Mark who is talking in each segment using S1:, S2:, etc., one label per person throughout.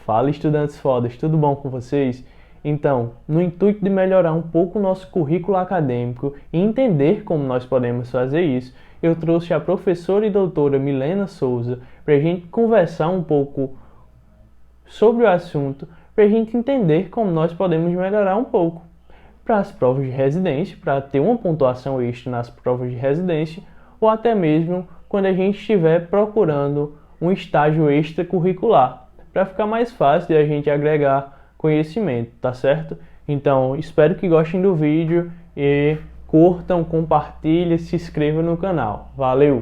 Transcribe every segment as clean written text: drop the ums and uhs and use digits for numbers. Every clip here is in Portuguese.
S1: Fala, estudantes fodas, tudo bom com vocês? Então, no intuito de melhorar um pouco o nosso currículo acadêmico e entender como nós podemos fazer isso, eu trouxe a professora e doutora Milena Souza para a gente conversar um pouco sobre o assunto, para a gente entender como nós podemos melhorar um pouco para as provas de residência, para ter uma pontuação extra nas provas de residência, ou até mesmo quando a gente estiver procurando um estágio extracurricular, para ficar mais fácil de a gente agregar conhecimento, tá certo? Então, espero que gostem do vídeo e curtam, compartilhem, se inscrevam no canal. Valeu!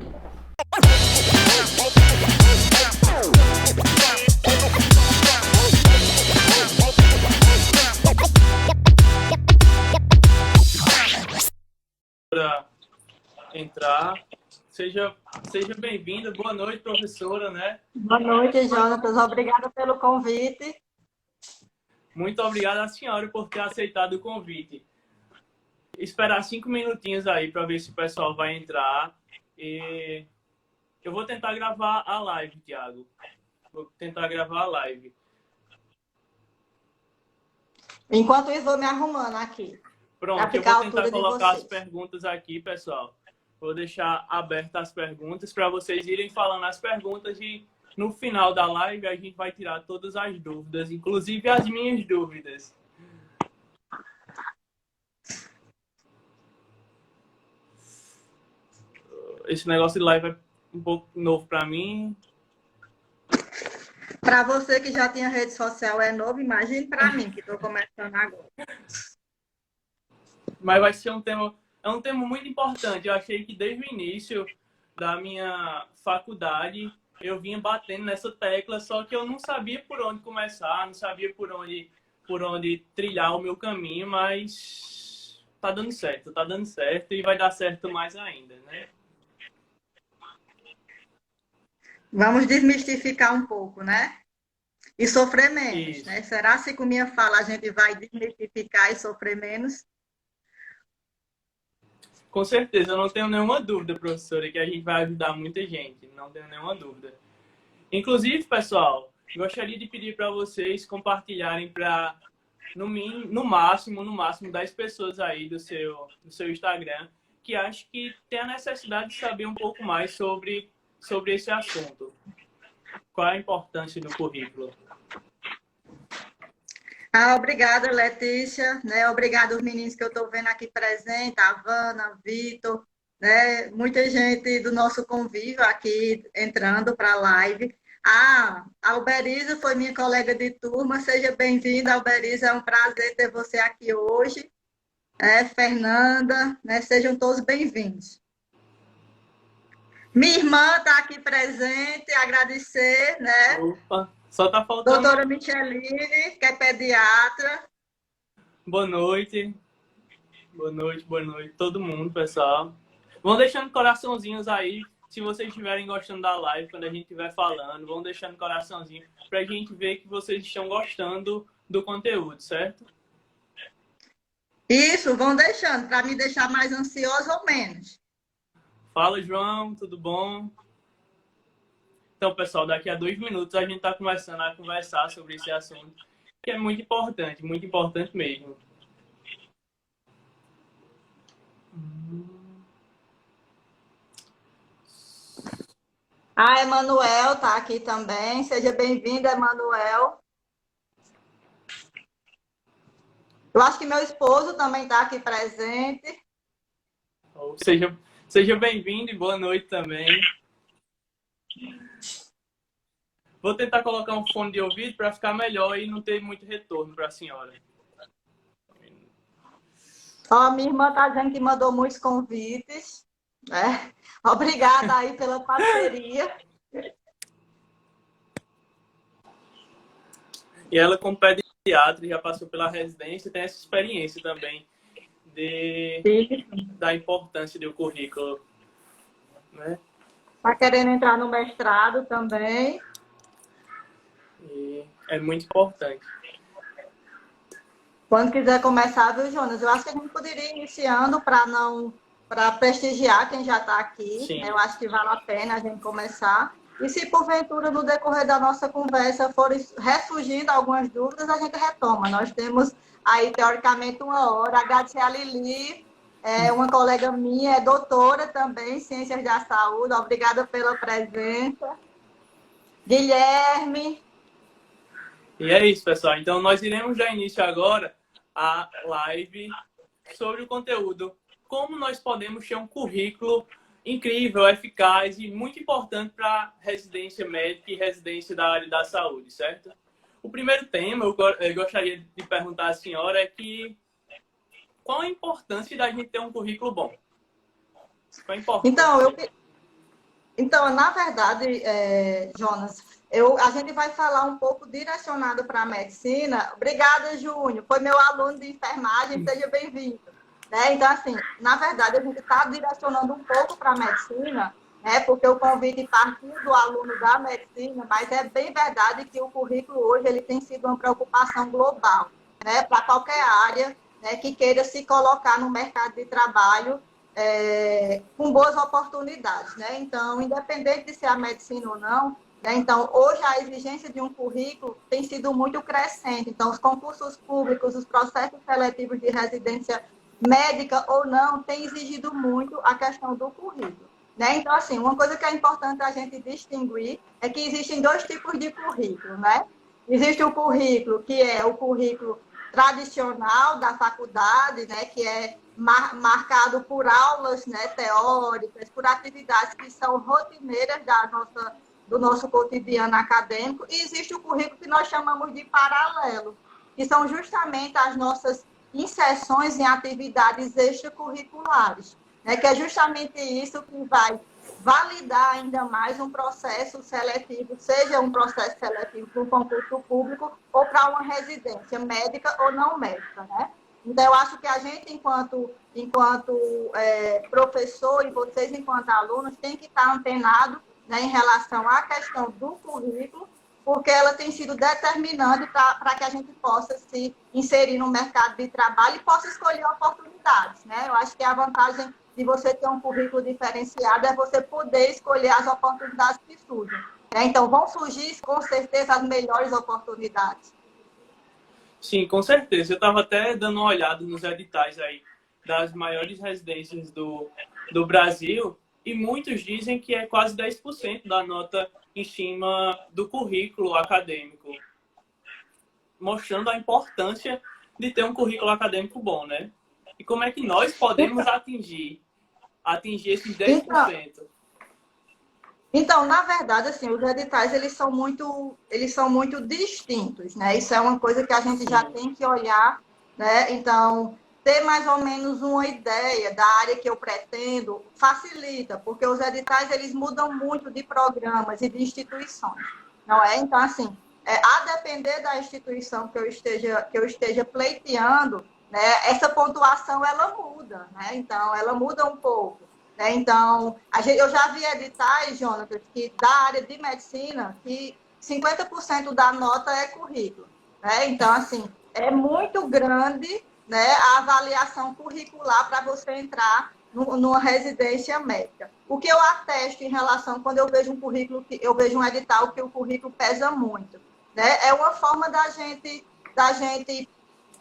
S2: Para entrar, seja bem-vinda. Boa noite, professora, né?
S3: Boa noite, Jonatas. Obrigada pelo convite.
S2: Muito obrigado à senhora por ter aceitado o convite. Esperar 5 minutinhos aí para ver se o pessoal vai entrar. E eu vou tentar gravar a live, Thiago. Vou tentar gravar a live.
S3: Enquanto isso, vou me arrumando aqui.
S2: Pronto, eu vou tentar colocar as perguntas aqui, pessoal. Vou deixar abertas as perguntas para vocês irem falando as perguntas e no final da live a gente vai tirar todas as dúvidas, inclusive as minhas dúvidas. Esse negócio de live é um pouco novo para mim.
S3: Para você que já tinha rede social é novo, imagine para mim que estou começando agora.
S2: Mas vai ser um tema muito importante. Eu achei que desde o início da minha faculdade eu vinha batendo nessa tecla, só que eu não sabia por onde começar, não sabia por onde trilhar o meu caminho, mas tá dando certo e vai dar certo mais ainda, né?
S3: Vamos desmistificar um pouco, né? E sofrer menos,
S2: Isso.
S3: né? Será que com minha fala a gente vai desmistificar e sofrer menos?
S2: Com certeza, eu não tenho nenhuma dúvida, professora, que a gente vai ajudar muita gente. Não tenho nenhuma dúvida. Inclusive, pessoal, gostaria de pedir para vocês compartilharem para, no máximo 10 pessoas aí do seu Instagram que acham que tem a necessidade de saber um pouco mais sobre esse assunto. Qual a importância do currículo?
S3: Obrigada, Letícia, né? Obrigada aos meninos que eu estou vendo aqui presente, a Havana, Vitor, né? Muita gente do nosso convívio aqui entrando para a live. A Alberiza foi minha colega de turma, seja bem-vinda, Alberiza, é um prazer ter você aqui hoje. Fernanda, né? Sejam todos bem-vindos. Minha irmã está aqui presente, agradecer, né?
S2: Opa! Só tá faltando...
S3: Doutora Micheline, que é pediatra.
S2: Boa noite. Boa noite, todo mundo, pessoal. Vão deixando coraçãozinhos aí, se vocês estiverem gostando da live, quando a gente estiver falando, vão deixando coraçãozinho pra gente ver que vocês estão gostando do conteúdo, certo?
S3: Isso, vão deixando, para me deixar mais ansioso ou menos.
S2: Fala, João, tudo bom? Então, pessoal, daqui a 2 minutos a gente está começando a conversar sobre esse assunto, que é muito importante mesmo.
S3: A Emanuel está aqui também. Seja bem-vinda, Emanuel. Eu acho que meu esposo também está aqui presente.
S2: Seja bem-vindo e boa noite também. Vou tentar colocar um fone de ouvido para ficar melhor e não ter muito retorno para a senhora.
S3: Minha irmã está dizendo que mandou muitos convites. Né? Obrigada aí pela parceria.
S2: E ela, como pediatra, já passou pela residência, tem essa experiência também da importância do currículo. Né?
S3: Está querendo entrar no mestrado também.
S2: E é muito importante.
S3: Quando quiser começar, viu, Jonas? Eu acho que a gente poderia ir iniciando para prestigiar quem já está aqui.
S2: Sim.
S3: Eu acho que vale a pena a gente começar. E se porventura no decorrer da nossa conversa forem ressurgindo algumas dúvidas, a gente retoma. Nós temos aí, teoricamente, 1 hora. Agradecer a Lili, uma colega minha, é doutora também em Ciências da Saúde. Obrigada pela presença. Guilherme.
S2: E é isso, pessoal. Então, nós iremos dar início agora à live sobre o conteúdo. Como nós podemos ter um currículo incrível, eficaz e muito importante para residência médica e residência da área da saúde, certo? O primeiro tema, eu gostaria de perguntar à senhora é que qual a importância da gente ter um currículo bom? Qual a importância?
S3: Então, na verdade, Jonas, a gente vai falar um pouco direcionado para a medicina. Obrigada, Júnior. Foi meu aluno de enfermagem, seja bem-vindo. Né? Então, assim, na verdade, a gente está direcionando um pouco para a medicina, né? Porque o convite partiu do aluno da medicina, mas é bem verdade que o currículo hoje ele tem sido uma preocupação global, né? Para qualquer área, né, que queira se colocar no mercado de trabalho com boas oportunidades, né? Então, independente de ser a medicina ou não, né? Então, hoje a exigência de um currículo tem sido muito crescente. Então, os concursos públicos, os processos seletivos de residência médica ou não, têm exigido muito a questão do currículo, né? Então, assim, uma coisa que é importante a gente distinguir é que existem 2 tipos de currículo, né? Existe o currículo que é o currículo tradicional da faculdade, né, que é marcado por aulas, né, teóricas, por atividades que são rotineiras do nosso cotidiano acadêmico, e existe o currículo que nós chamamos de paralelo, que são justamente as nossas inserções em atividades extracurriculares, né, que é justamente isso que vai validar ainda mais um processo seletivo, seja um processo seletivo para um concurso público ou para uma residência médica ou não médica, né? Então, eu acho que a gente, enquanto professor e vocês, enquanto alunos, tem que estar antenado, né, em relação à questão do currículo, porque ela tem sido determinante para que a gente possa se inserir no mercado de trabalho e possa escolher oportunidades, né? Eu acho que a vantagem de você ter um currículo diferenciado é você poder escolher as oportunidades que surgem, né? Então, vão surgir, com certeza, as melhores oportunidades.
S2: Sim, com certeza. Eu estava até dando uma olhada nos editais aí das maiores residências do Brasil e muitos dizem que é quase 10% da nota em cima do currículo acadêmico, mostrando a importância de ter um currículo acadêmico bom, né? E como é que nós podemos atingir esses 10%?
S3: Então, na verdade, assim, os editais eles são muito distintos, né? Isso é uma coisa que a gente já tem que olhar, né? Então, ter mais ou menos uma ideia da área que eu pretendo facilita, porque os editais eles mudam muito de programas e de instituições, não é? Então, assim, a depender da instituição que eu esteja pleiteando, né? Essa pontuação ela muda, né? Então, ela muda um pouco. Né? Então, eu já vi editais, Jonathan, que da área de medicina, que 50% da nota é currículo. Né? Então, assim, é muito grande, né, a avaliação curricular para você entrar numa residência médica. O que eu atesto em relação, quando eu vejo um currículo, eu vejo um edital que o currículo pesa muito. Né? É uma forma da gente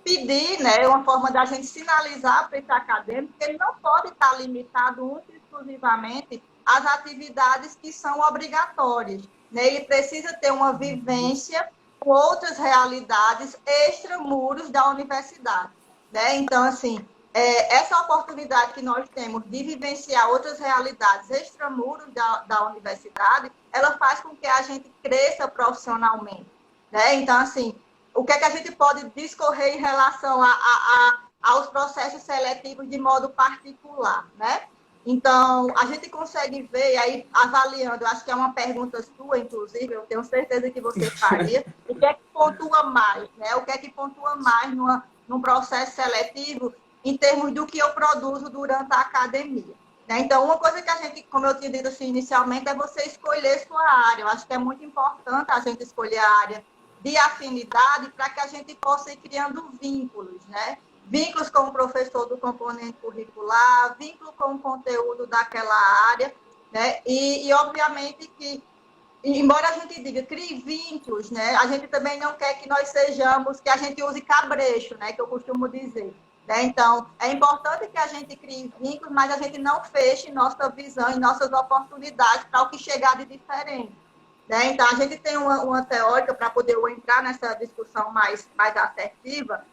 S3: pedir, né, uma forma da gente sinalizar para esse acadêmico que ele não pode estar limitado única e exclusivamente às atividades que são obrigatórias. Né? Ele precisa ter uma vivência com outras realidades extramuros da universidade. Né? Então, assim, essa oportunidade que nós temos de vivenciar outras realidades extramuros da universidade, ela faz com que a gente cresça profissionalmente. Né? Então, assim, o que é que a gente pode discorrer em relação aos processos seletivos de modo particular, né? Então, a gente consegue ver, aí, avaliando, acho que é uma pergunta sua, inclusive, eu tenho certeza que você faria, o que é que pontua mais, né? O que é que pontua mais num processo seletivo em termos do que eu produzo durante a academia. Né? Então, uma coisa que a gente, como eu tinha dito assim, inicialmente, é você escolher sua área. Eu acho que é muito importante a gente escolher a área de afinidade para que a gente possa ir criando vínculos, né? Vínculos com o professor do componente curricular, vínculo com o conteúdo daquela área, né? E obviamente que embora a gente diga crie vínculos, né, a gente também não quer que nós sejamos, que a gente use cabresto, né, que eu costumo dizer. Né? Então, é importante que a gente crie vínculos, mas a gente não feche nossa visão e nossas oportunidades para o que chegar de diferente. Né? Então, a gente tem uma teórica para poder entrar nessa discussão mais assertiva,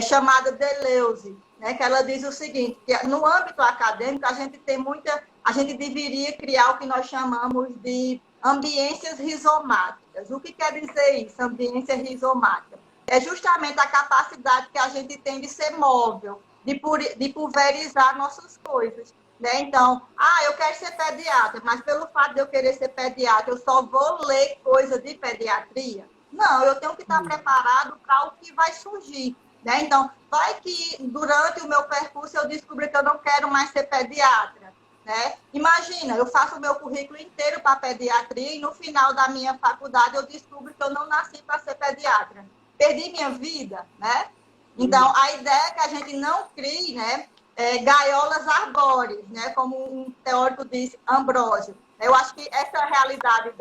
S3: chamada Deleuze, né? Que ela diz o seguinte, que no âmbito acadêmico, a gente deveria criar o que nós chamamos de ambiências rizomáticas. O que quer dizer isso, ambiência rizomática? É justamente a capacidade que a gente tem de ser móvel, de pulverizar nossas coisas. Né? Então, eu quero ser pediatra, mas pelo fato de eu querer ser pediatra, eu só vou ler coisa de pediatria? Não, eu tenho que estar preparado para o que vai surgir. Né? Então, vai que durante o meu percurso eu descubro que eu não quero mais ser pediatra. Né? Imagina, eu faço o meu currículo inteiro para pediatria e no final da minha faculdade eu descubro que eu não nasci para ser pediatra. Perdi minha vida, né? Então, a ideia é que a gente não crie, né, gaiolas arbóreas, né, como um teórico disse, Ambrósio. Eu acho que essa realidade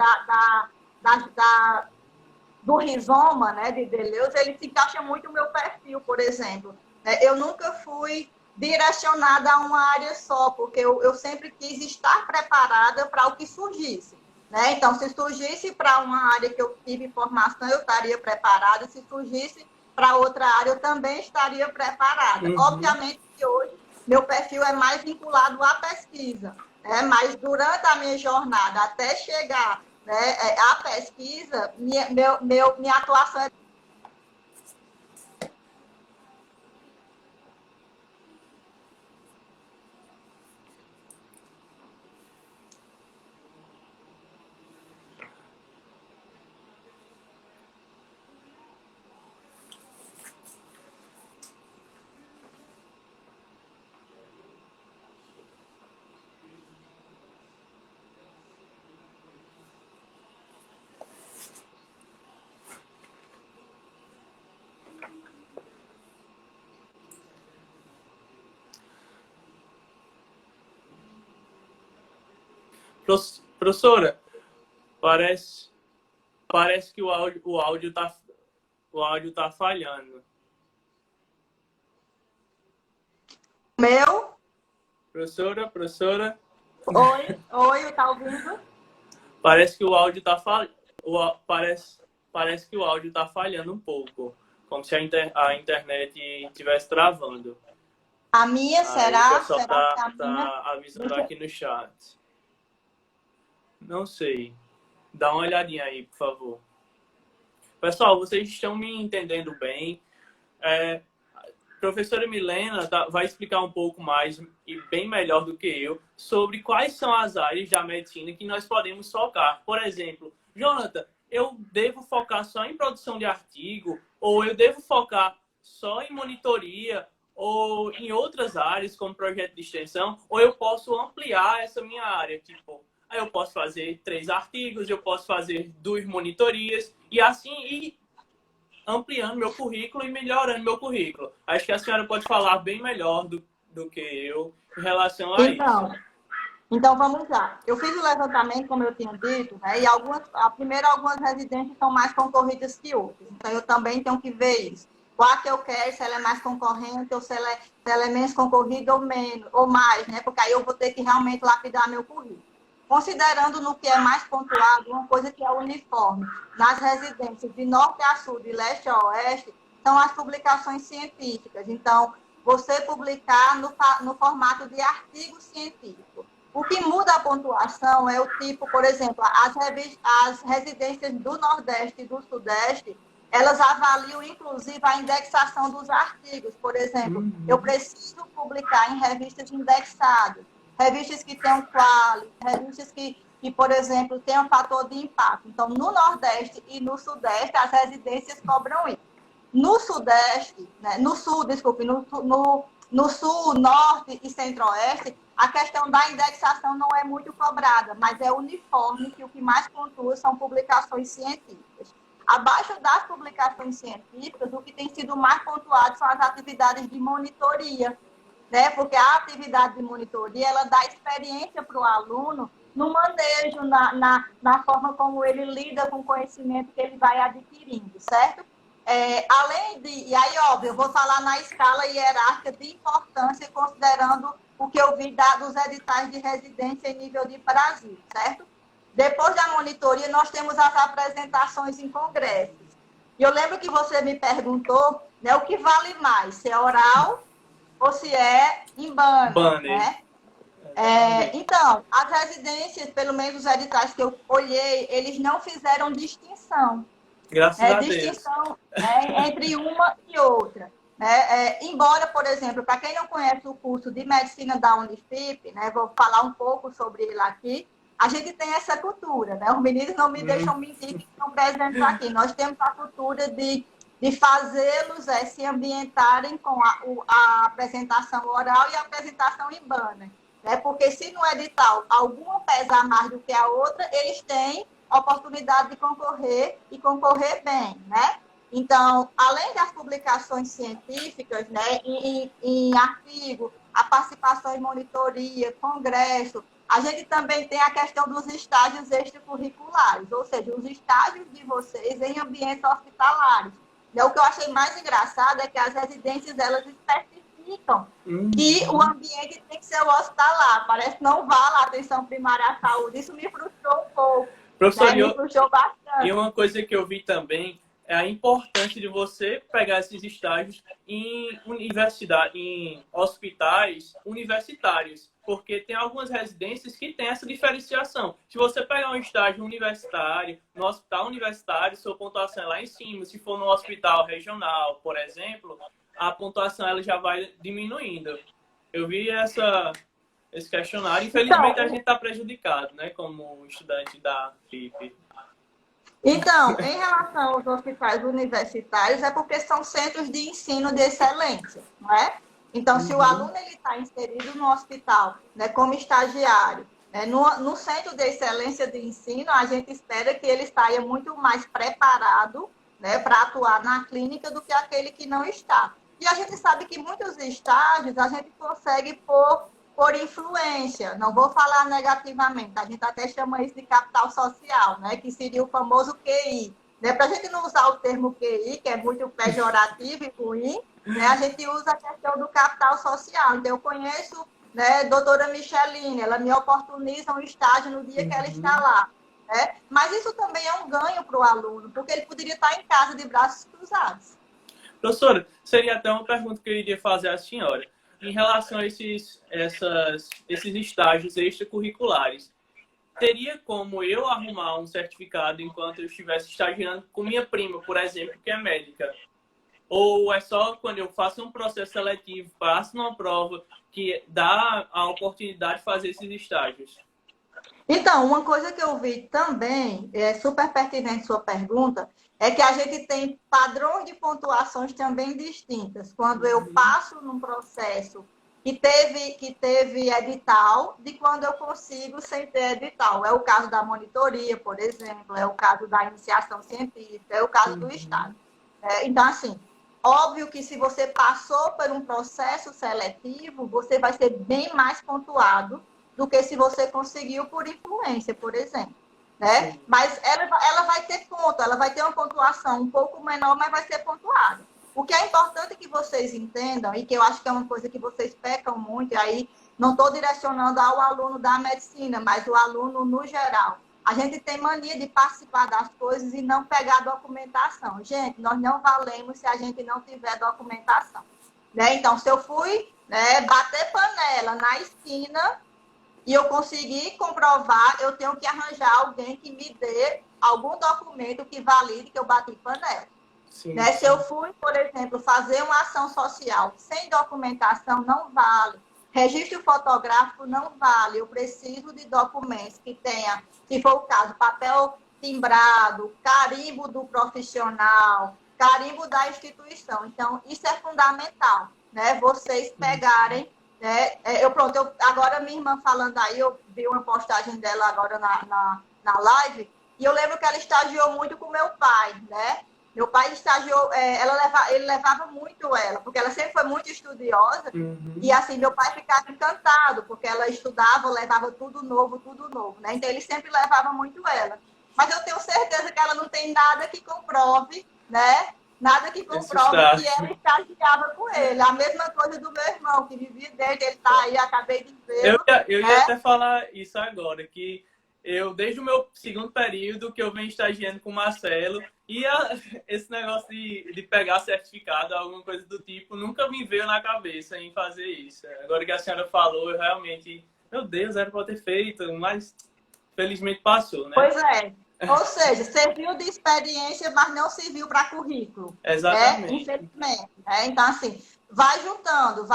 S3: do rizoma, né, de Deleuze, ele se encaixa muito no meu perfil, por exemplo. Eu nunca fui direcionada a uma área só, porque eu sempre quis estar preparada para o que surgisse. Né? Então, se surgisse para uma área que eu tive formação, eu estaria preparada. Se surgisse para outra área, eu também estaria preparada. Obviamente que hoje meu perfil é mais vinculado à pesquisa, né? Mas durante a minha jornada, até chegar, né, à pesquisa, minha atuação é...
S2: Professora, parece que o áudio tá falhando.
S3: Meu?
S2: Professora?
S3: Oi, tá ouvindo?
S2: Parece que o áudio tá parece que o áudio tá falhando um pouco, como se a internet estivesse travando.
S3: A minha, será?
S2: O pessoal
S3: Será que a
S2: tá
S3: minha...
S2: avisando aqui no chat. Não sei. Dá uma olhadinha aí, por favor. Pessoal, vocês estão me entendendo bem? Professora Milena vai explicar um pouco mais e bem melhor do que eu sobre quais são as áreas da medicina que nós podemos focar. Por exemplo, Jonathan, eu devo focar só em produção de artigo, ou eu devo focar só em monitoria, ou em outras áreas, como projeto de extensão, ou eu posso ampliar essa minha área, tipo, aí eu posso fazer 3 artigos, eu posso fazer 2 monitorias, e assim ir ampliando meu currículo e melhorando meu currículo. Acho que a senhora pode falar bem melhor do que eu em relação a isso.
S3: Então, vamos lá. Eu fiz o levantamento, como eu tinha dito, né? E algumas residências são mais concorridas que outras. Então, eu também tenho que ver isso. Qual que eu quero, se ela é mais concorrente ou se ela é menos concorrida ou menos, ou mais, né? Porque aí eu vou ter que realmente lapidar meu currículo. Considerando no que é mais pontuado, uma coisa que é uniforme, nas residências de norte a sul, de leste a oeste, são as publicações científicas. Então, você publicar no formato de artigo científico. O que muda a pontuação é o tipo, por exemplo, as residências do Nordeste e do Sudeste, elas avaliam, inclusive, a indexação dos artigos. Por exemplo, eu preciso publicar em revistas indexadas, revistas que tenham quali, revistas que, por exemplo, tenham fator de impacto. Então, no Nordeste e no Sudeste, as residências cobram isso. No Sudeste, né, no Sul, no Sul, Norte e Centro-Oeste, a questão da indexação não é muito cobrada, mas é uniforme, que o que mais pontua são publicações científicas. Abaixo das publicações científicas, o que tem sido mais pontuado são as atividades de monitoria, né? Porque a atividade de monitoria, ela dá experiência para o aluno no manejo, na forma como ele lida com o conhecimento que ele vai adquirindo, certo? E aí, óbvio, eu vou falar na escala hierárquica de importância, considerando o que eu vi dos editais de residência em nível de Brasil, certo? Depois da monitoria, nós temos as apresentações em congressos. E eu lembro que você me perguntou, né, o que vale mais, se é oral ou se é em banner, né? Então, as residências, pelo menos os editais que eu olhei, eles não fizeram distinção.
S2: Graças a
S3: distinção
S2: Deus.
S3: Entre uma e outra. Embora, por exemplo, para quem não conhece o curso de medicina da Unifip, né, vou falar um pouco sobre ele aqui, a gente tem essa cultura, né? Os meninos não me deixam mentir que estão presentes aqui. Nós temos a cultura de fazê-los se ambientarem com a apresentação oral e a apresentação em banner. Né? Porque se no edital alguma pesa mais do que a outra, eles têm oportunidade de concorrer e concorrer bem, né? Então, além das publicações científicas, né, em artigo, a participação em monitoria, congresso, a gente também tem a questão dos estágios extracurriculares, ou seja, os estágios de vocês em ambientes hospitalares. E o que eu achei mais engraçado é que as residências, elas especificam que o ambiente tem que ser o hospitalar, parece que não vale a atenção primária à saúde. Isso me frustrou um pouco.
S2: Professor,
S3: me frustrou bastante.
S2: E uma coisa que eu vi também é a importância de você pegar esses estágios em hospitais universitários, porque tem algumas residências que têm essa diferenciação. Se você pegar um estágio universitário, no hospital universitário, sua pontuação é lá em cima. Se for no hospital regional, por exemplo, a pontuação ela já vai diminuindo. Eu vi esse questionário. Infelizmente, a gente está prejudicado, né, como estudante da FIP.
S3: Então, em relação aos hospitais universitários, é porque são centros de ensino de excelência, não é? Então, se o aluno está inserido no hospital, né, como estagiário, né, no centro de excelência de ensino, a gente espera que ele saia muito mais preparado, né, para atuar na clínica do que aquele que não está. E a gente sabe que muitos estágios a gente consegue por influência, não vou falar negativamente, a gente até chama isso de capital social, né? Que seria o famoso QI. Né? Para a gente não usar o termo QI, que é muito pejorativo e ruim, né? A gente usa a questão do capital social. Então, eu conheço, né, a doutora Micheline, ela me oportuniza um estágio no dia que ela está lá. Né? Mas isso também é um ganho para o aluno, porque ele poderia estar em casa de braços cruzados.
S2: Professora, seria até uma pergunta que eu iria fazer à senhora. Em relação a esses estágios extracurriculares, teria como eu arrumar um certificado enquanto eu estivesse estagiando com minha prima, por exemplo, que é médica? Ou é só quando eu faço um processo seletivo, passo numa prova, que dá a oportunidade de fazer esses estágios?
S3: Então, uma coisa que eu vi também, é super pertinente sua pergunta, é que a gente tem padrões de pontuações também distintas. Quando eu passo num processo que teve edital, de quando eu consigo sem ter edital. É o caso da monitoria, por exemplo, é o caso da iniciação científica, é o caso do Estado. Então, assim, óbvio que se você passou por um processo seletivo, você vai ser bem mais pontuado do que se você conseguiu por influência, por exemplo. Né? Mas ela vai ter ponto, ela vai ter uma pontuação um pouco menor, mas vai ser pontuada. O que é importante que vocês entendam, e que eu acho que é uma coisa que vocês pecam muito, e aí não estou direcionando ao aluno da medicina, mas o aluno no geral. A gente tem mania de participar das coisas e não pegar documentação. Gente, nós não valemos se a gente não tiver documentação. Né? Então, se eu fui, né, bater panela na esquina e eu consegui comprovar, eu tenho que arranjar alguém que me dê algum documento que valide que eu bati panela. Sim, né? Sim. Se eu fui, por exemplo, fazer uma ação social sem documentação, não vale. Registro fotográfico não vale. Eu preciso de documentos que tenha, se for o caso, papel timbrado, carimbo do profissional, carimbo da instituição. Então, isso é fundamental, né? Vocês pegarem, né? Agora minha irmã falando aí, eu vi uma postagem dela agora na live, e eu lembro que ela estagiou muito com meu pai, né? Meu pai estagiou, ele levava muito ela, porque ela sempre foi muito estudiosa, e assim, meu pai ficava encantado, porque ela estudava, levava tudo novo, né? Então ele sempre levava muito ela. Mas eu tenho certeza que ela não tem nada que comprove, né? Nada que
S2: Esse
S3: comprove que
S2: estágio.
S3: ela estagiava com ele. A mesma coisa do meu irmão, que vivia dele, ele está aí, acabei de vê-lo,
S2: Eu ia
S3: né?
S2: até falar isso agora, que eu, desde o meu segundo período, que eu venho estagiando com o Marcelo, e esse negócio de pegar certificado, alguma coisa do tipo, nunca me veio na cabeça em fazer isso. Agora que a senhora falou, eu realmente, meu Deus, era para ter feito, mas felizmente passou, né?
S3: Pois é. Ou seja, serviu de experiência, mas não serviu para currículo, né?
S2: Exatamente.
S3: Infelizmente. Né? Então, assim, vai juntando,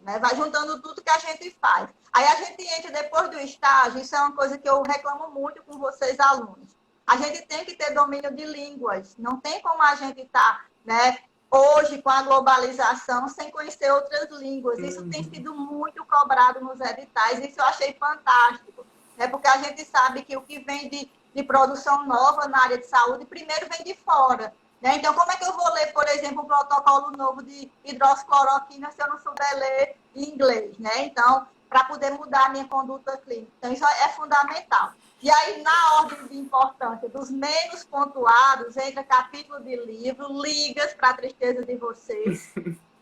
S3: né? Vai juntando tudo que a gente faz. Aí a gente entra depois do estágio, isso é uma coisa que eu reclamo muito com vocês, alunos. A gente tem que ter domínio de línguas. Não tem como a gente estar, né, hoje, com a globalização, sem conhecer outras línguas. Isso tem sido muito cobrado nos editais, isso eu achei fantástico. Né? Porque a gente sabe que o que vem de produção nova na área de saúde, primeiro vem de fora. Né? Então, como é que eu vou ler, por exemplo, um protocolo novo de hidroxicloroquina se eu não souber ler em inglês? Né? Então, para poder mudar a minha conduta clínica. Então, isso é fundamental. E aí, na ordem de importância dos menos pontuados, entra capítulo de livro, ligas para a tristeza de vocês,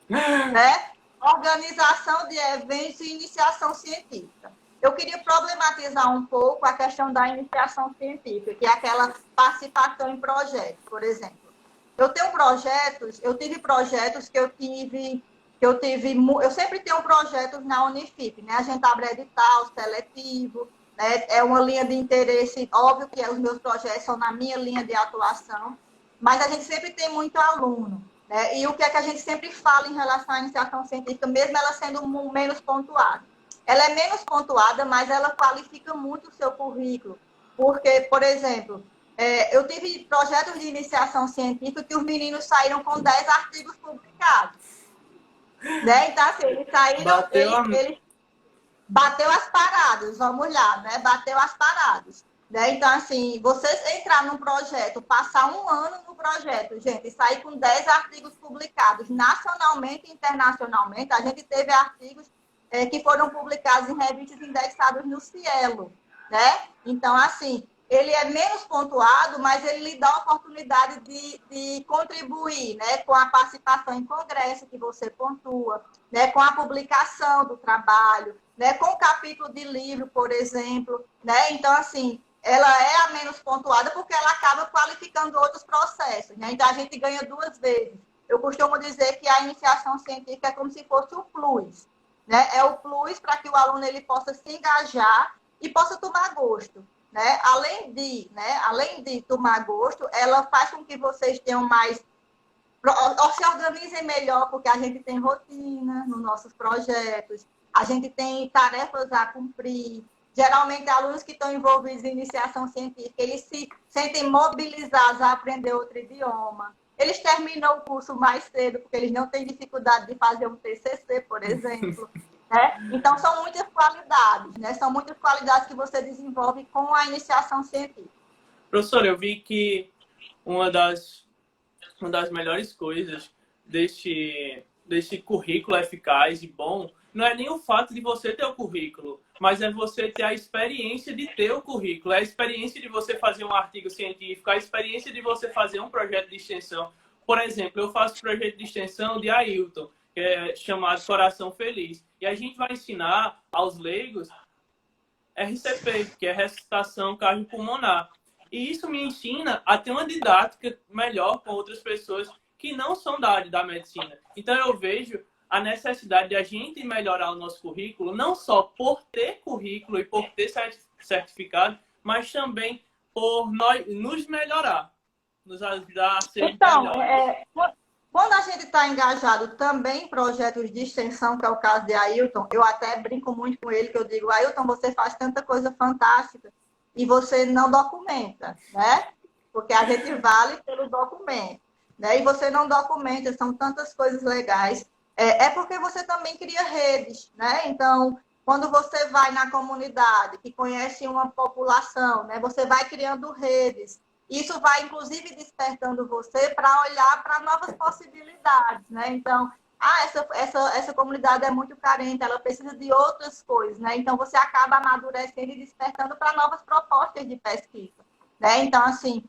S3: né? Organização de eventos e iniciação científica. Eu queria problematizar um pouco a questão da iniciação científica, que é aquela participação em projetos, por exemplo. Eu tive projetos eu sempre tenho projetos na Unifip, né? A gente abre edital, seletivo, né? É uma linha de interesse, óbvio que os meus projetos são na minha linha de atuação, mas a gente sempre tem muito aluno. Né? E o que é que a gente sempre fala em relação à iniciação científica, mesmo ela sendo menos pontuada? Ela é menos pontuada, mas ela qualifica muito o seu currículo. Porque, por exemplo, eu tive projetos de iniciação científica que os meninos saíram com 10 artigos publicados. Né? Então, assim, eles saíram, eles bateu as paradas, vamos lá, né? Bateu as paradas. Né? Então, assim, vocês entrar num projeto, passar um ano no projeto, gente, e sair com 10 artigos publicados nacionalmente e internacionalmente, a gente teve artigos que foram publicados em revistas indexadas no Cielo, né? Então, assim, ele é menos pontuado, mas ele lhe dá a oportunidade de contribuir, né? Com a participação em congresso que você pontua, né? Com a publicação do trabalho, né? Com o capítulo de livro, por exemplo, né? Então, assim, ela é a menos pontuada porque ela acaba qualificando outros processos, né? Então, a gente ganha duas vezes. Eu costumo dizer que a iniciação científica é como se fosse o plus, né? É o plus para que o aluno ele possa se engajar e possa tomar gosto, né? Além de tomar gosto, ela faz com que vocês tenham mais ou se organizem melhor, porque a gente tem rotina nos nossos projetos, a gente tem tarefas a cumprir. Geralmente, alunos que estão envolvidos em iniciação científica, eles se sentem mobilizados a aprender outro idioma. Eles terminam o curso mais cedo, porque eles não têm dificuldade de fazer um TCC, por exemplo. Né? Então, são muitas qualidades, né? São muitas qualidades que você desenvolve com a iniciação científica.
S2: Professor, eu vi que uma das melhores coisas desse currículo eficaz e bom não é nem o fato de você ter o currículo, mas é você ter a experiência de ter o currículo, é a experiência de você fazer um artigo científico, a experiência de você fazer um projeto de extensão. Por exemplo, eu faço projeto de extensão de Ailton, que é chamado Coração Feliz. E a gente vai ensinar aos leigos RCP, que é ressuscitação cardiopulmonar. E isso me ensina a ter uma didática melhor com outras pessoas que não são da área da medicina. Então, eu vejo a necessidade de a gente melhorar o nosso currículo, não só por ter currículo e por ter certificado, mas também por nos melhorar, nos ajudar a ser melhores.
S3: Quando a gente está engajado também em projetos de extensão, que é o caso de Ailton, eu até brinco muito com ele, que eu digo, Ailton, você faz tanta coisa fantástica e você não documenta, né? Porque a gente vale pelo documento, né? E você não documenta, são tantas coisas legais. É porque você também cria redes, né? Então, quando você vai na comunidade, que conhece uma população, né? Você vai criando redes. isso vai, inclusive, despertando você para olhar para novas possibilidades, né? Então, essa comunidade é muito carente, ela precisa de outras coisas, né? Então, você acaba amadurecendo e despertando para novas propostas de pesquisa, né? Então, assim,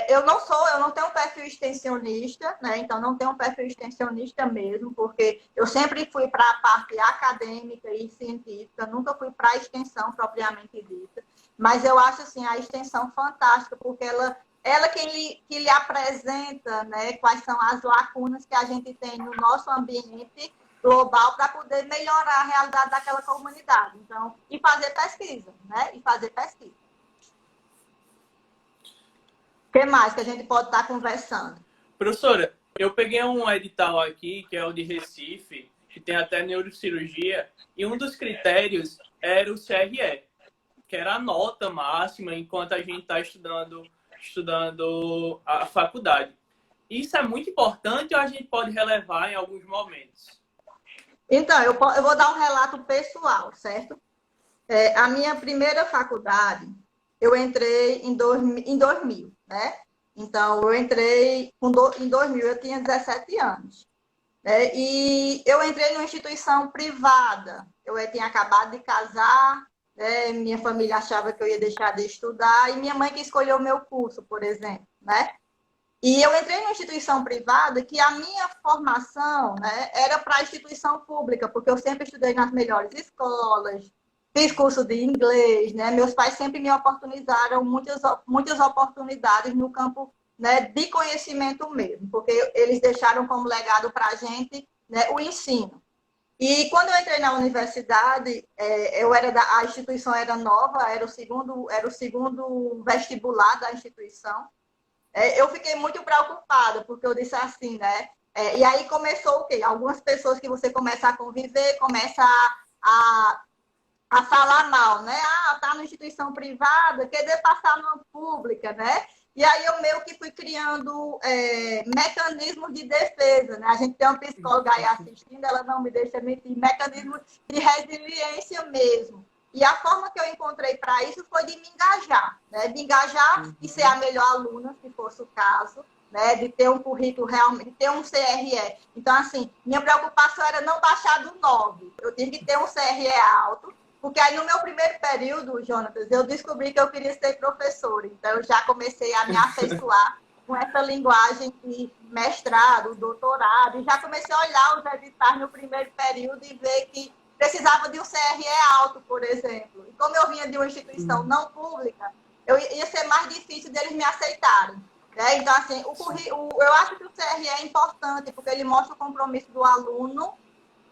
S3: eu não tenho um perfil extensionista, né? Então, não tenho um perfil extensionista mesmo, porque eu sempre fui para a parte acadêmica e científica, nunca fui para a extensão propriamente dita. Mas eu acho assim, a extensão fantástica, porque ela que lhe apresenta, né, quais são as lacunas que a gente tem no nosso ambiente global para poder melhorar a realidade daquela comunidade. Então, e fazer pesquisa, né? E fazer pesquisa. O que mais que a gente pode estar conversando?
S2: Professora, eu peguei um edital aqui, que é o de Recife, que tem até neurocirurgia, e um dos critérios era o CRE, que era a nota máxima enquanto a gente está estudando a faculdade. Isso é muito importante ou a gente pode relevar em alguns momentos?
S3: Então, eu vou dar um relato pessoal, certo? A minha primeira faculdade, eu entrei em 2000, né? Então, eu entrei em 2000, eu tinha 17 anos. Né? E eu entrei numa instituição privada. Eu tinha acabado de casar, né? Minha família achava que eu ia deixar de estudar, e minha mãe que escolheu o meu curso, por exemplo, né? E eu entrei numa instituição privada que a minha formação, né, era para a instituição pública, porque eu sempre estudei nas melhores escolas, fiz curso de inglês, né? Meus pais sempre me oportunizaram muitas oportunidades no campo, né, de conhecimento mesmo, porque eles deixaram como legado para a gente, né, o ensino. E quando eu entrei na universidade, a instituição era nova, era o segundo vestibular da instituição. Eu fiquei muito preocupada, porque eu disse assim, né? E aí começou o quê? Algumas pessoas que você começa a conviver, começa a falar mal, né? Tá numa instituição privada, quer passar numa pública, né? E aí eu meio que fui criando mecanismos de defesa, né? A gente tem uma psicóloga aí assistindo, ela não me deixa mentir, mecanismos de resiliência mesmo. E a forma que eu encontrei para isso foi de me engajar, né? De engajar e ser a melhor aluna, se fosse o caso, né? De ter um currículo realmente, de ter um CRE. Então, assim, minha preocupação era não baixar do 9. Eu tinha que ter um CRE alto, porque aí no meu primeiro período, Jonatas, eu descobri que eu queria ser professora. Então, eu já comecei a me afeiçoar com essa linguagem de mestrado, doutorado, e já comecei a olhar os editais no primeiro período e ver que precisava de um CRE alto, por exemplo. E como eu vinha de uma instituição não pública, ia ser mais difícil deles me aceitarem. Né? Então, assim, eu acho que o CRE é importante, porque ele mostra o compromisso do aluno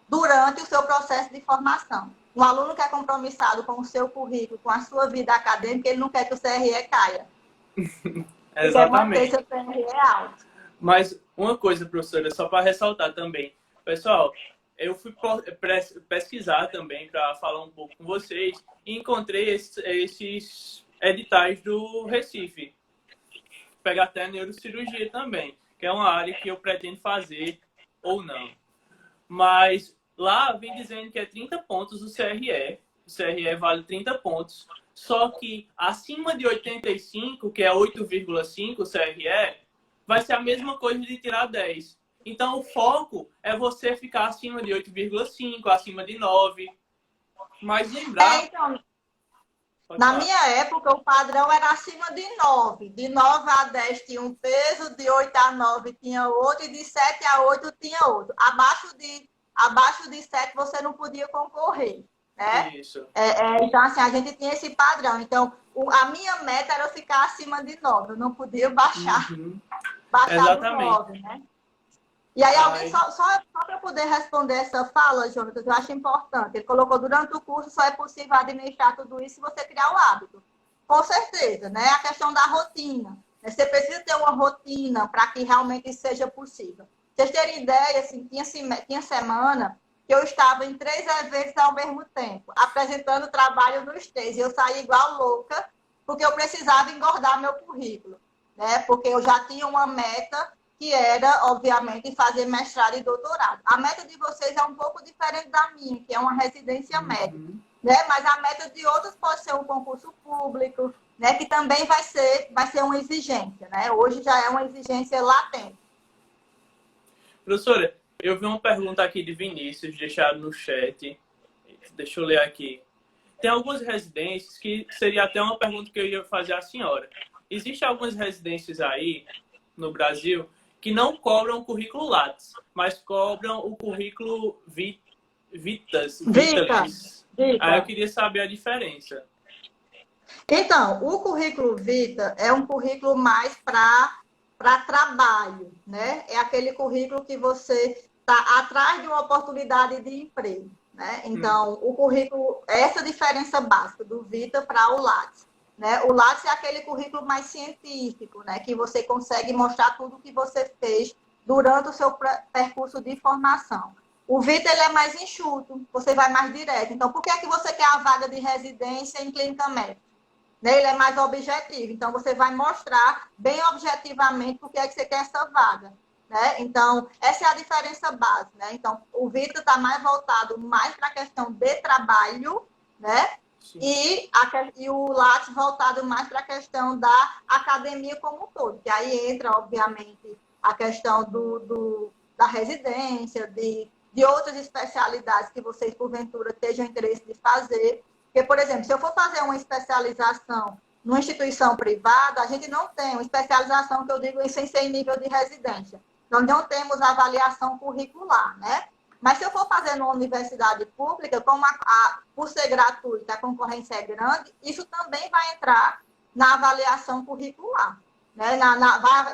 S3: durante o seu processo de formação. Um aluno que é compromissado com o seu currículo, com a sua vida acadêmica, ele não quer que o CRE caia.
S2: Exatamente.
S3: Ele quer manter seu CRE alto.
S2: Mas uma coisa, professora, só para ressaltar também. Pessoal, eu fui pesquisar também para falar um pouco com vocês e encontrei esses editais do Recife. Pegar até neurocirurgia também, que é uma área que eu pretendo fazer ou não. Mas lá vem dizendo que é 30 pontos o CRE. O CRE vale 30 pontos. Só que acima de 85, que é 8,5 o CRE, vai ser a mesma coisa de tirar 10. Então, o foco é você ficar acima de 8,5, acima de 9. Mas lembrar...
S3: Então, na minha época, o padrão era acima de 9. De 9 a 10 tinha um peso, de 8 a 9 tinha outro, e de 7 a 8 tinha outro. Abaixo de 7 você não podia concorrer. Né?
S2: Isso.
S3: Então, assim, a gente tinha esse padrão. Então, a minha meta era ficar acima de 9. Eu não podia baixar. Baixar do 9, né? E aí, alguém, só para poder responder essa fala, Jonatas, eu acho importante. Ele colocou, durante o curso, só é possível administrar tudo isso se você criar o hábito. Com certeza, né? A questão da rotina. Né? Você precisa ter uma rotina para que realmente isso seja possível. Vocês terem ideia, assim, tinha semana que eu estava em 3 eventos ao mesmo tempo, apresentando trabalho nos 3. E eu saí igual louca, porque eu precisava engordar meu currículo. Né? Porque eu já tinha uma meta que era, obviamente, fazer mestrado e doutorado. A meta de vocês é um pouco diferente da minha, que é uma residência médica. Né? Mas a meta de outros pode ser um concurso público, né, que também vai ser uma exigência, né? Hoje já é uma exigência latente.
S2: Professora, eu vi uma pergunta aqui de Vinícius, deixado no chat. Deixa eu ler aqui. Tem algumas residências que seria até uma pergunta que eu ia fazer à senhora. Existem algumas residências aí no Brasil que não cobram o currículo Lattes, mas cobram o currículo Vitalis. Aí eu queria saber a diferença.
S3: Então, o currículo Vita é um currículo mais para trabalho, né? É aquele currículo que você está atrás de uma oportunidade de emprego, né? Então, o currículo, essa diferença básica do Vita para o Lattes, né? O Lattes é aquele currículo mais científico, né? Que você consegue mostrar tudo o que você fez durante o seu percurso de formação. O Vita, ele é mais enxuto, você vai mais direto. Então, por que é que você quer a vaga de residência em clínica médica? Ele é mais objetivo, então você vai mostrar bem objetivamente por que é que você quer essa vaga, né? Então, essa é a diferença básica, né? Então, o Vita está mais voltado mais para a questão de trabalho, né? E o Lattes voltado mais para a questão da academia como um todo, que aí entra, obviamente, a questão da residência, de outras especialidades que vocês, porventura, tenham interesse de fazer. Porque, por exemplo, se eu for fazer uma especialização numa instituição privada, a gente não tem uma especialização, que eu digo isso, sem ser em nível de residência. Nós não temos avaliação curricular, né? Mas se eu for fazer numa universidade pública, como por ser gratuita, a concorrência é grande, isso também vai entrar na avaliação curricular, né?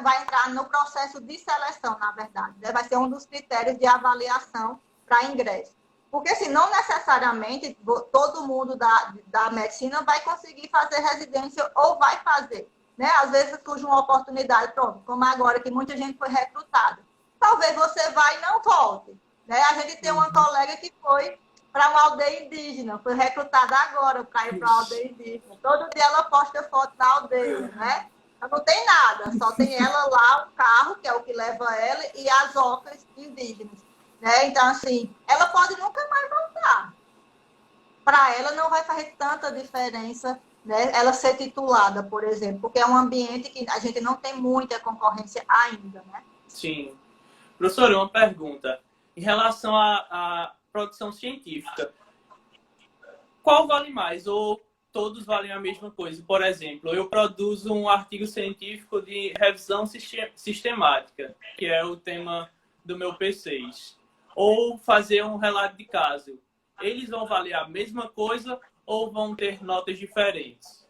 S3: Vai entrar no processo de seleção, na verdade, né? Vai ser um dos critérios de avaliação para ingresso. Porque, assim, não necessariamente todo mundo da medicina vai conseguir fazer residência ou vai fazer, né? Às vezes surge uma oportunidade, pronto, como agora, que muita gente foi recrutada. Talvez você vá e não volte, né? A gente tem uma colega que foi para uma aldeia indígena, foi recrutada agora para ir para uma aldeia indígena. Todo dia ela posta foto da aldeia, né? Não tem nada, só tem ela lá, o carro, que é o que leva ela, e as ocas indígenas. Né? Então, assim, ela pode nunca mais voltar. Para ela não vai fazer tanta diferença, né, ela ser titulada, por exemplo, porque é um ambiente que a gente não tem muita concorrência ainda, né?
S2: Sim. Professora, uma pergunta. Em relação à produção científica, qual vale mais? Ou todos valem a mesma coisa? Por exemplo, eu produzo um artigo científico de revisão sistemática, que é o tema do meu P6. Ou fazer um relato de caso. Eles vão valer a mesma coisa ou vão ter notas diferentes?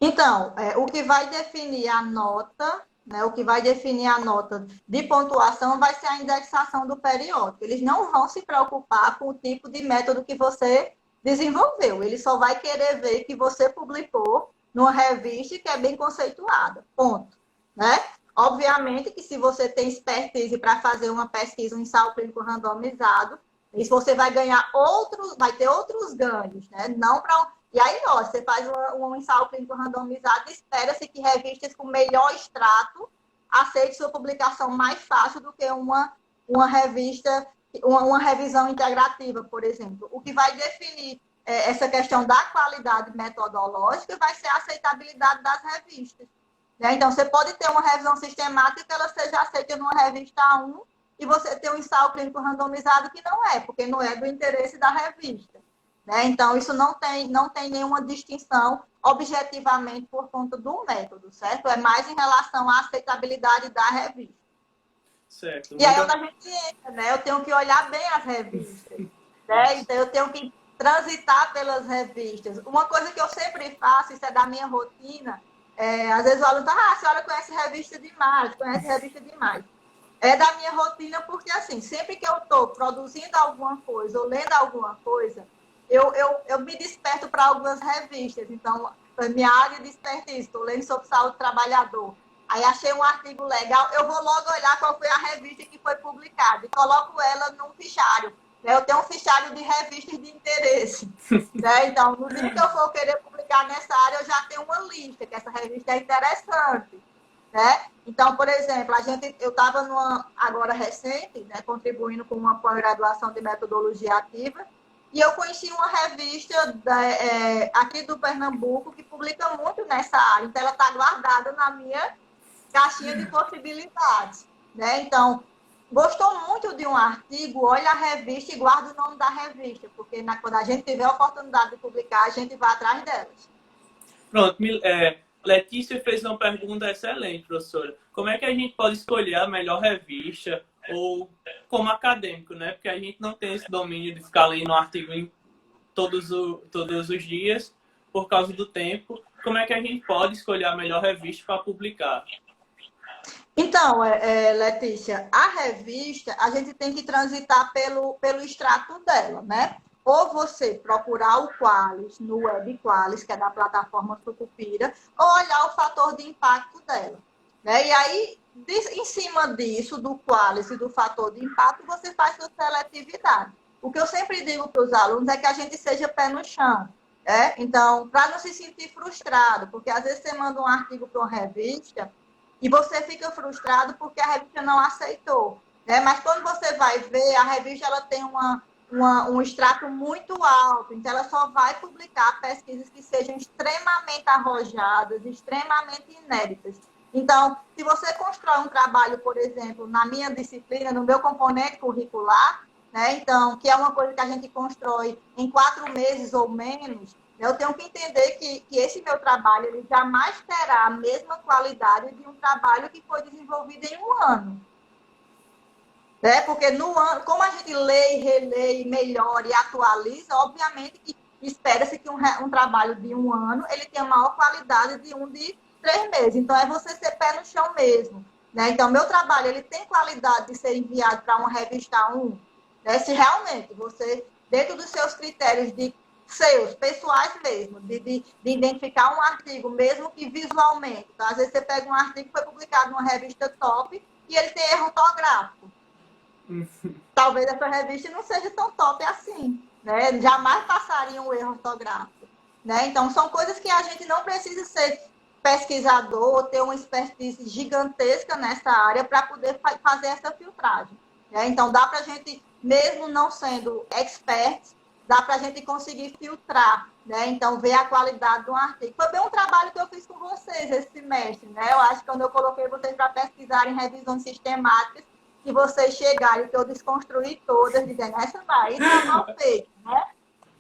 S3: Então, o que vai definir a nota, né, o que vai definir a nota de pontuação vai ser a indexação do periódico. Eles não vão se preocupar com o tipo de método que você desenvolveu. Ele só vai querer ver que você publicou numa revista que é bem conceituada. Ponto. Né? Obviamente que se você tem expertise para fazer uma pesquisa, um ensaio clínico randomizado, isso você vai ganhar vai ter outros ganhos, né? Não para. E aí, ó, você faz um ensaio clínico randomizado, espera-se que revistas com melhor extrato aceitem sua publicação mais fácil do que uma revista, uma revisão integrativa, por exemplo. O que vai definir essa questão da qualidade metodológica vai ser a aceitabilidade das revistas. Né? Então, você pode ter uma revisão sistemática que ela seja aceita numa revista 1 e você ter um ensaio clínico randomizado que não é, porque não é do interesse da revista. Né? Então, isso não tem nenhuma distinção objetivamente por conta do método, certo? É mais em relação à aceitabilidade da revista.
S2: Certo.
S3: E aí, onde a gente entra, né? Eu tenho que olhar bem as revistas. Né? Então, eu tenho que transitar pelas revistas. Uma coisa que eu sempre faço, isso é da minha rotina, às vezes o aluno fala, a senhora conhece revista demais, É da minha rotina porque, assim, sempre que eu estou produzindo alguma coisa ou lendo alguma coisa, eu me desperto para algumas revistas. Então, minha área de expertise, estou lendo sobre saúde do trabalhador. Aí achei um artigo legal, eu vou logo olhar qual foi a revista que foi publicada e coloco ela num fichário. Eu tenho um fichário de revistas de interesse. Né? Então, no dia que eu for querer publicar nessa área, eu já tenho uma lista, que essa revista é interessante. Né? Então, por exemplo, eu estava agora recente, né, contribuindo com uma pós-graduação de metodologia ativa, E eu conheci uma revista aqui do Pernambuco que publica muito nessa área. Então, ela está guardada na minha caixinha de possibilidades, né? Então, gostou muito de um artigo, olha a revista e guarda o nome da revista, porque quando a gente tiver a oportunidade de publicar, a gente vai atrás delas.
S2: Pronto, Letícia fez uma pergunta excelente, professora. Como é que a gente pode escolher a melhor revista ou como acadêmico, né? Porque a gente não tem esse domínio de ficar lendo um artigo todos os dias por causa do tempo. Como é que a gente pode escolher a melhor revista para publicar?
S3: Então, Letícia, a revista, a gente tem que transitar pelo extrato dela, né? Ou você procurar o Qualis, no Web Qualis, que é da plataforma Sucupira, ou olhar o fator de impacto dela, né? E aí, em cima disso, do Qualis e do fator de impacto, você faz sua seletividade. O que eu sempre digo para os alunos é que a gente seja pé no chão, né? Então, para não se sentir frustrado, porque às vezes você manda um artigo para uma revista e você fica frustrado porque a revista não aceitou, né? Mas quando você vai ver, a revista ela tem um extrato muito alto, então ela só vai publicar pesquisas que sejam extremamente arrojadas, extremamente inéditas. Então, se você constrói um trabalho, por exemplo, na minha disciplina, no meu componente curricular, né? Então, que é uma coisa que a gente constrói em 4 meses ou menos, eu tenho que entender que esse meu trabalho ele jamais terá a mesma qualidade de um trabalho que foi desenvolvido em 1 ano. Né? Porque no ano, como a gente lê, relê, melhora e atualiza, obviamente que espera-se que um trabalho de 1 ano ele tenha maior qualidade de um de 3 meses. Então, é você ser pé no chão mesmo. Né? Então, meu trabalho ele tem qualidade de ser enviado para uma revista 1, né? Se realmente você, dentro dos seus critérios de seus, pessoais mesmo, de identificar um artigo, mesmo que visualmente. Então, às vezes você pega um artigo que foi publicado numa revista top e ele tem erro ortográfico. Talvez essa revista não seja tão top assim, né? Jamais passaria um erro ortográfico, né? Então, são coisas que a gente não precisa ser pesquisador, ter uma expertise gigantesca nessa área para poder fazer essa filtragem, né? Então, dá para a gente, mesmo não sendo expert, dá para a gente conseguir filtrar, né? Então, ver a qualidade de um artigo. Foi bem um trabalho que eu fiz com vocês esse semestre, né? Eu acho que quando eu coloquei vocês para pesquisarem revisões sistemáticas, que vocês chegaram, que eu desconstruí todas, dizendo, essa daí está mal feita, né?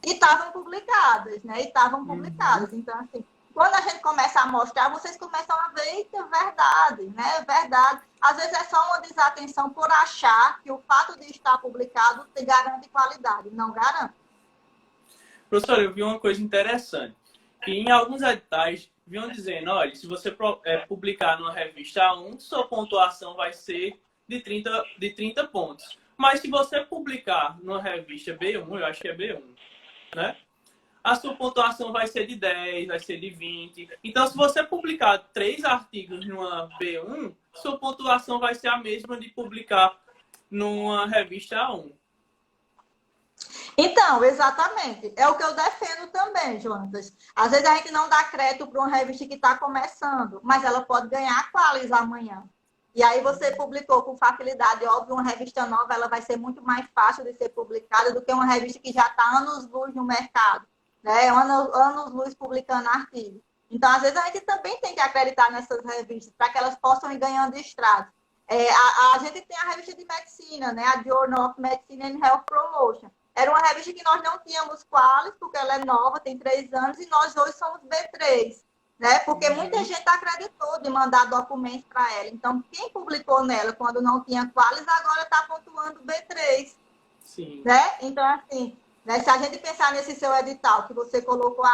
S3: E estavam publicadas, né? E estavam publicadas. Então, assim, quando a gente começa a mostrar, vocês começam a ver, eita, verdade, né? Verdade. Às vezes é só uma desatenção por achar que o fato de estar publicado te garante qualidade. Não garante.
S2: Professor, eu vi uma coisa interessante, que em alguns editais vinham dizendo, olha, se você publicar numa revista 1, sua pontuação vai ser de 30 pontos. Mas se você publicar numa revista B1, eu acho que é B1, né? A sua pontuação vai ser de 10, vai ser de 20. Então, se você publicar 3 artigos numa B1, sua pontuação vai ser a mesma de publicar numa revista A1.
S3: Então, exatamente. É o que eu defendo também, Jonatas. Às vezes a gente não dá crédito para uma revista que está começando, mas ela pode ganhar qualis amanhã. E aí você publicou com facilidade, óbvio, uma revista nova, ela vai ser muito mais fácil de ser publicada do que uma revista que já está anos-luz no mercado, né? Anos-luz publicando artigos. Então, às vezes, a gente também tem que acreditar nessas revistas para que elas possam ir ganhando estrada. A gente tem a revista de medicina, né? A Journal of Medicine and Health Promotion. Era uma revista que nós não tínhamos qualis, porque ela é nova, tem 3 anos, e nós hoje somos B3. Né? Porque muita gente acreditou de mandar documentos para ela. Então, quem publicou nela quando não tinha qualis, agora está pontuando B3.
S2: Sim.
S3: Né? Então, assim, né? Se a gente pensar nesse seu edital, que você colocou,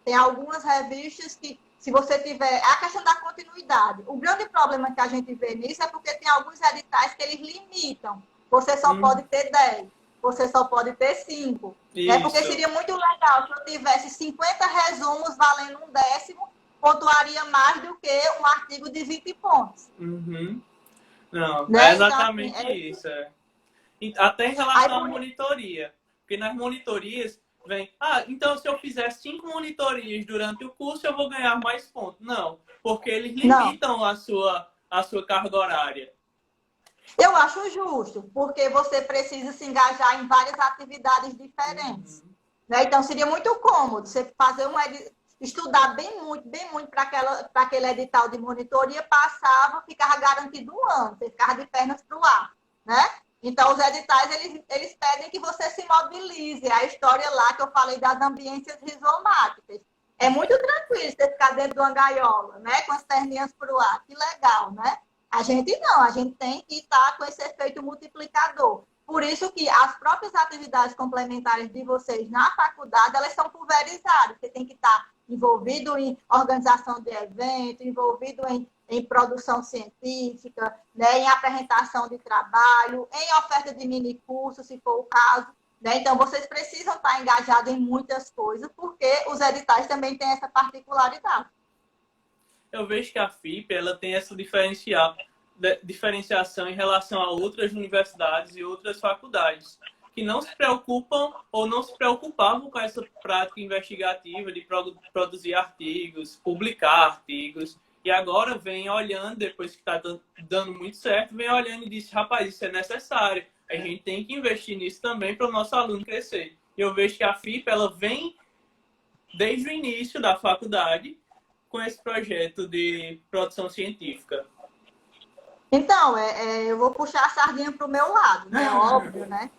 S3: tem algumas revistas que, se você tiver... É a questão da continuidade. O grande problema que a gente vê nisso é porque tem alguns editais que eles limitam. Você só pode ter 10. Você só pode ter 5. Né? Porque seria muito legal se eu tivesse 50 resumos valendo 1/10, pontuaria mais do que um artigo de 20 pontos.
S2: Não,
S3: né?
S2: É exatamente então, isso. Até em relação à monitoria. Porque nas monitorias vem, então se eu fizer 5 monitorias durante o curso, eu vou ganhar mais pontos. Não, porque eles limitam a sua carga horária.
S3: Eu acho justo, porque você precisa se engajar em várias atividades diferentes. né? Então, seria muito cômodo você fazer estudar bem muito para aquele edital de monitoria, passava, ficava garantido 1 ano, você ficava de pernas para o ar, né? Então, os editais, eles pedem que você se mobilize. A história lá que eu falei das ambiências rizomáticas. É muito tranquilo você ficar dentro de uma gaiola, né? Com as perninhas para o ar. Que legal, né? A gente não, a gente tem que estar com esse efeito multiplicador. Por isso que as próprias atividades complementares de vocês na faculdade, elas são pulverizadas. Você tem que estar envolvido em organização de evento, envolvido em produção científica, né, em apresentação de trabalho, em oferta de minicursos, se for o caso. Né? Então, vocês precisam estar engajados em muitas coisas, porque os editais também têm essa particularidade.
S2: Eu vejo que a FIP ela tem essa diferenciação em relação a outras universidades e outras faculdades, que não se preocupam ou não se preocupavam com essa prática investigativa de produzir artigos, publicar artigos, e agora vem olhando, depois que está dando muito certo, vem olhando e diz, rapaz, isso é necessário, a gente tem que investir nisso também para o nosso aluno crescer. E eu vejo que a FIP ela vem desde o início da faculdade com esse projeto de produção científica.
S3: Então, eu vou puxar a sardinha para o meu lado, né? Óbvio, né?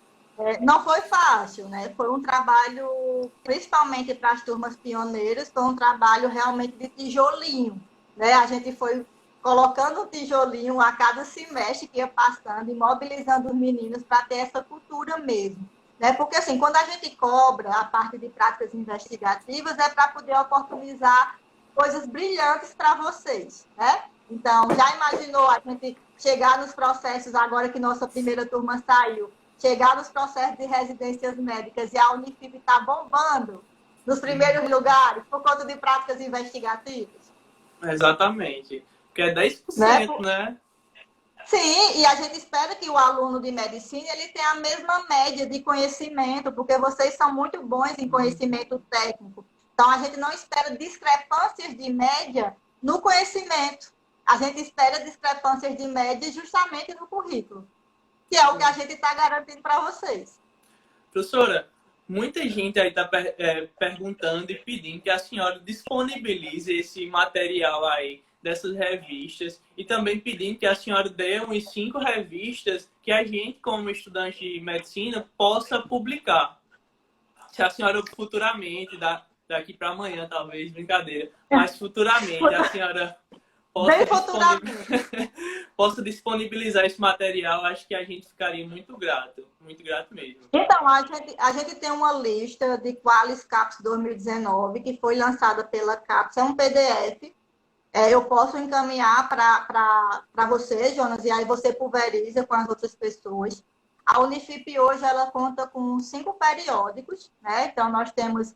S3: Não foi fácil, né? Foi um trabalho, principalmente para as turmas pioneiras, foi um trabalho realmente de tijolinho, né? A gente foi colocando um tijolinho a cada semestre que ia passando e mobilizando os meninos para ter essa cultura mesmo, né? Porque, assim, quando a gente cobra a parte de práticas investigativas, é para poder oportunizar coisas brilhantes para vocês, né? Então, já imaginou a gente chegar nos processos, agora que nossa primeira turma saiu, chegar nos processos de residências médicas e a Unifip está bombando nos primeiros lugares por conta de práticas investigativas?
S2: Exatamente. Porque é 10%, né?
S3: Sim, e a gente espera que o aluno de medicina ele tenha a mesma média de conhecimento, porque vocês são muito bons em conhecimento técnico. Então, a gente não espera discrepâncias de média no conhecimento. A gente espera discrepâncias de média justamente no currículo, que é o que a gente está garantindo para vocês.
S2: Professora, muita gente aí está perguntando e pedindo que a senhora disponibilize esse material aí dessas revistas e também pedindo que a senhora dê umas 5 revistas que a gente, como estudante de medicina, possa publicar. Se a senhora futuramente, daqui para amanhã talvez, brincadeira, mas futuramente a senhora possa disponibilizar esse material, acho que a gente ficaria muito grato mesmo.
S3: Então, a gente tem uma lista de Qualis CAPES 2019, que foi lançada pela CAPES, é um PDF. Eu posso encaminhar para você, Jonas, e aí você pulveriza com as outras pessoas. A Unifip hoje ela conta com 5 periódicos, né? Então, nós temos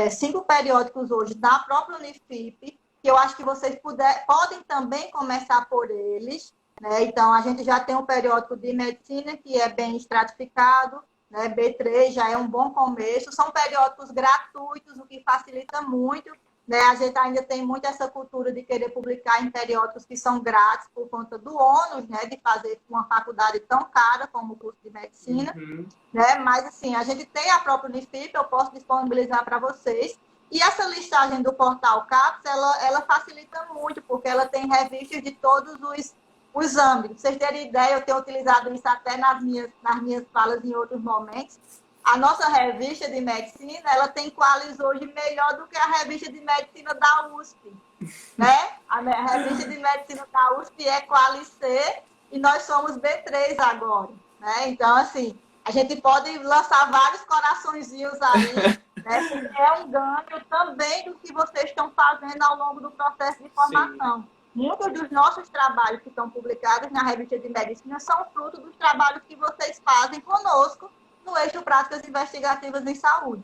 S3: 5 periódicos hoje da própria Unifip, que eu acho que vocês podem também começar por eles, né? Então, a gente já tem um periódico de medicina que é bem estratificado, né? B3 já é um bom começo. São periódicos gratuitos, o que facilita muito, né? A gente ainda tem muito essa cultura de querer publicar em periódicos que são grátis por conta do ônus, né? De fazer uma faculdade tão cara como o curso de medicina, né? Mas, assim, a gente tem a própria Unifip, eu posso disponibilizar para vocês. E essa listagem do portal CAPES, ela facilita muito, porque ela tem revistas de todos os âmbitos. Pra vocês terem ideia, eu tenho utilizado isso até nas minhas falas em outros momentos. A nossa revista de medicina, ela tem Qualis hoje melhor do que a revista de medicina da USP, né? A revista de medicina da USP é Qualis C e nós somos B3 agora, né? Então, assim, a gente pode lançar vários coraçõezinhos aí, né? É um ganho também do que vocês estão fazendo ao longo do processo de formação. Sim. Muitos dos nossos trabalhos que estão publicados na revista de medicina são fruto dos trabalhos que vocês fazem conosco no eixo Práticas Investigativas em Saúde.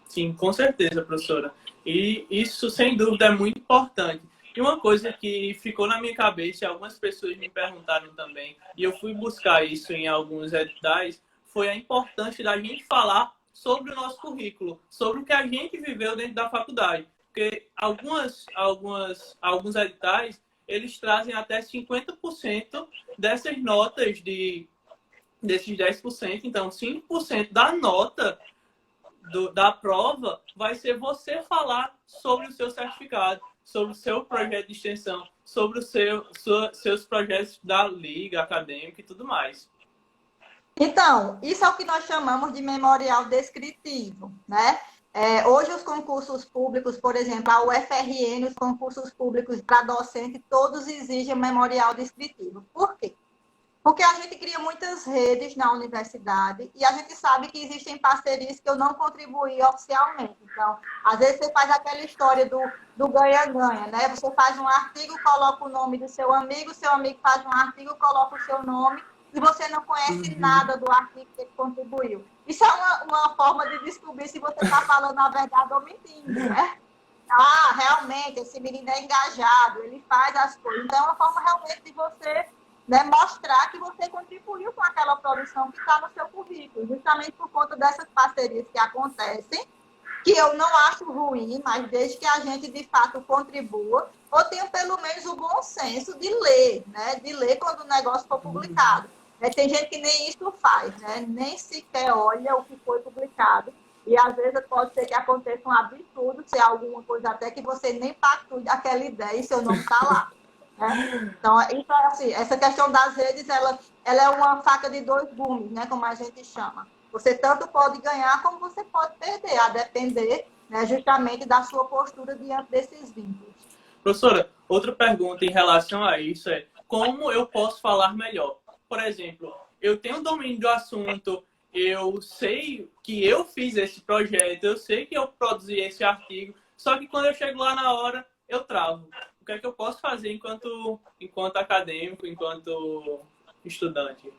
S2: Sim, com certeza, professora. E isso, sem dúvida, é muito importante. E uma coisa que ficou na minha cabeça, e algumas pessoas me perguntaram também, e eu fui buscar isso em alguns editais, foi a importância da gente falar sobre o nosso currículo, sobre o que a gente viveu dentro da faculdade. Porque alguns editais, eles trazem até 50% dessas notas desses 10%. Então, 5% da nota da prova vai ser você falar sobre o seu certificado, sobre o seu projeto de extensão, sobre os seus projetos da liga acadêmica e tudo mais.
S3: Então, isso é o que nós chamamos de memorial descritivo, né? Hoje os concursos públicos, por exemplo, a UFRN, os concursos públicos para docente, todos exigem memorial descritivo. Por quê? Porque a gente cria muitas redes na universidade e a gente sabe que existem parcerias que eu não contribuí oficialmente. Então, às vezes você faz aquela história do ganha-ganha, né? Você faz um artigo, coloca o nome do seu amigo faz um artigo, coloca o seu nome, e você não conhece nada do artigo que ele contribuiu. Isso é uma forma de descobrir se você está falando a verdade ou mentindo, né? Ah, realmente, esse menino é engajado, ele faz as coisas. Então, é uma forma realmente de você, né, mostrar que você contribuiu com aquela produção que está no seu currículo, justamente por conta dessas parcerias que acontecem, que eu não acho ruim, mas desde que a gente, de fato, contribua, ou tenha pelo menos o bom senso de ler, né, de ler quando o negócio for publicado. Tem gente que nem isso faz, né, nem sequer olha o que foi publicado. E às vezes pode ser que aconteça um absurdo, se é alguma coisa até que você nem pactue aquela ideia e seu nome está lá. Né? Então, isso é assim, essa questão das redes, ela é uma faca de dois gumes, né, como a gente chama. Você tanto pode ganhar como você pode perder, a depender, né, justamente da sua postura diante desses vínculos.
S2: Professora, outra pergunta em relação a isso é como eu posso falar melhor? Por exemplo, eu tenho domínio do assunto, eu sei que eu fiz esse projeto, eu sei que eu produzi esse artigo, só que quando eu chego lá na hora, eu travo. O que é que eu posso fazer enquanto acadêmico, enquanto estudante?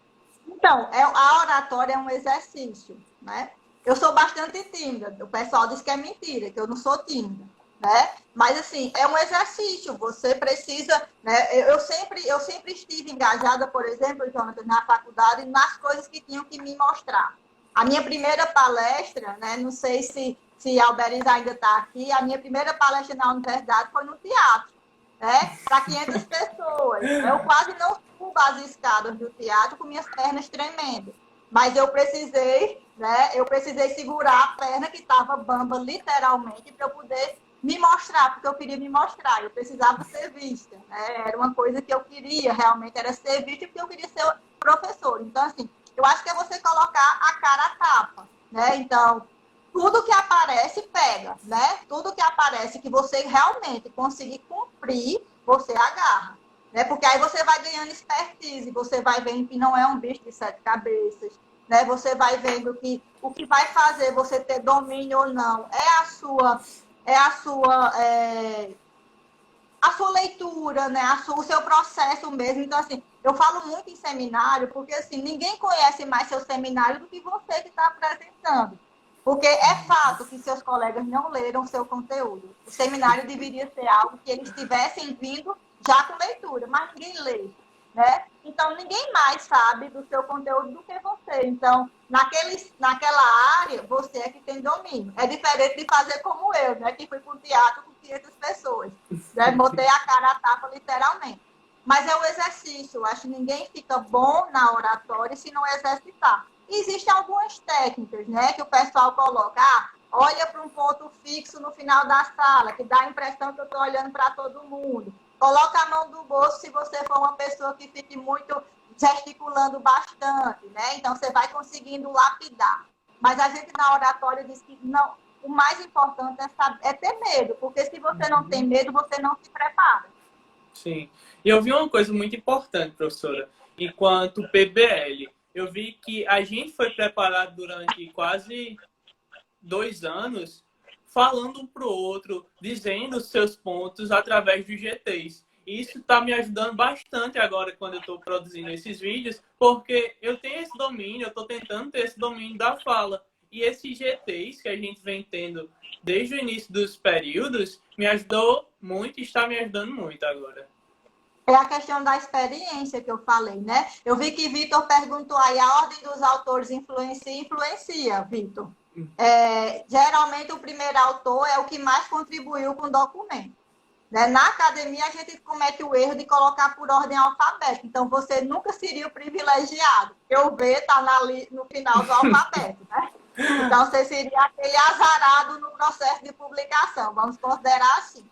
S3: Então, a oratória é um exercício, né? Eu sou bastante tímida, o pessoal diz que é mentira, que eu não sou tímida, né? Mas, assim, é um exercício, você precisa, né? Eu sempre estive engajada, por exemplo, Jonathan, na faculdade, nas coisas que tinham que me mostrar. A minha primeira palestra, né? Não sei se a Alberiza ainda está aqui, a minha primeira palestra na universidade foi no teatro, né? Para 500 pessoas. Eu quase não subo as escadas do teatro com minhas pernas tremendo. Mas eu precisei, né? Eu precisei segurar a perna que estava bamba, literalmente, para eu poder me mostrar, porque eu queria me mostrar. Eu precisava ser vista, né? Era uma coisa que eu queria, realmente, era ser vista, porque eu queria ser professor. Então, assim, eu acho que é você colocar a cara a tapa, né? Então, tudo que aparece, pega, né? Tudo que aparece que você realmente conseguir cumprir, você agarra, né? Porque aí você vai ganhando expertise, você vai vendo que não é um bicho de sete cabeças, né? Você vai vendo que o que vai fazer você ter domínio ou não é a sua leitura, né? O seu processo mesmo. Então, assim, eu falo muito em seminário, porque assim, ninguém conhece mais seu seminário do que você que está apresentando. Porque é fato que seus colegas não leram seu conteúdo. O seminário deveria ser algo que eles tivessem vindo já com leitura, mas ninguém lê, né? Então, ninguém mais sabe do seu conteúdo do que você. Então, naquela área, você é que tem domínio. É diferente de fazer como eu, né? Que fui para o teatro com 500 pessoas. Né? Botei a cara a tapa, literalmente. Mas é o exercício. Eu acho que ninguém fica bom na oratória se não exercitar. Existem algumas técnicas, né, que o pessoal coloca. Olha para um ponto fixo no final da sala, que dá a impressão que eu estou olhando para todo mundo. Coloca a mão no bolso se você for uma pessoa que fique muito gesticulando bastante, né? Então, você vai conseguindo lapidar. Mas a gente, na oratória, diz que não, o mais importante é ter medo, porque se você não tem medo, você não se prepara.
S2: Sim. E eu vi uma coisa muito importante, professora, enquanto PBL. Eu vi que a gente foi preparado durante quase 2 anos, falando um para o outro, dizendo os seus pontos através dos GTs. E isso está me ajudando bastante agora quando eu estou produzindo esses vídeos, porque eu tenho esse domínio, eu estou tentando ter esse domínio da fala. E esses GTs que a gente vem tendo desde o início dos períodos me ajudou muito e está me ajudando muito agora.
S3: É a questão da experiência que eu falei, né? Eu vi que Vitor perguntou aí, a ordem dos autores influencia, Vitor. Geralmente, o primeiro autor é o que mais contribuiu com o documento. Né? Na academia, a gente comete o erro de colocar por ordem alfabética. Então, você nunca seria o privilegiado. O V está no final do alfabeto, né? Então, você seria aquele azarado no processo de publicação, vamos considerar assim.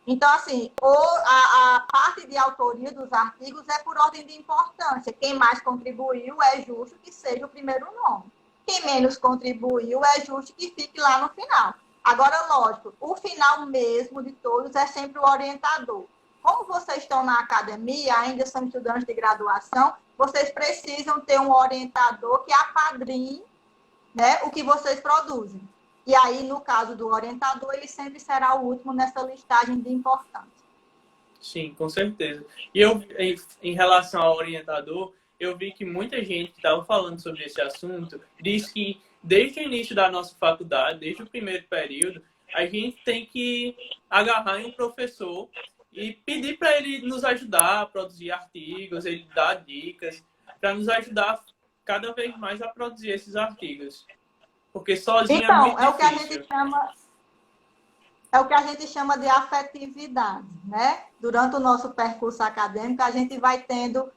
S3: Então, assim, a parte de autoria dos artigos é por ordem de importância. Quem mais contribuiu é justo que seja o primeiro nome. Quem menos contribuiu é justo que fique lá no final. Agora, lógico, o final mesmo de todos é sempre o orientador. Como vocês estão na academia, ainda são estudantes de graduação, vocês precisam ter um orientador que apadrinhe, né, o que vocês produzem. E aí, no caso do orientador, ele sempre será o último nessa listagem de importância.
S2: Sim, com certeza. E eu, em relação ao orientador, eu vi que muita gente que estava falando sobre esse assunto diz que desde o início da nossa faculdade, desde o primeiro período, a gente tem que agarrar em um professor e pedir para ele nos ajudar a produzir artigos, ele dar dicas, para nos ajudar cada vez mais a produzir esses artigos. Porque sozinho é muito
S3: Então,
S2: difícil.
S3: É o que a gente chama de afetividade, né? Durante o nosso percurso acadêmico, a gente vai tendo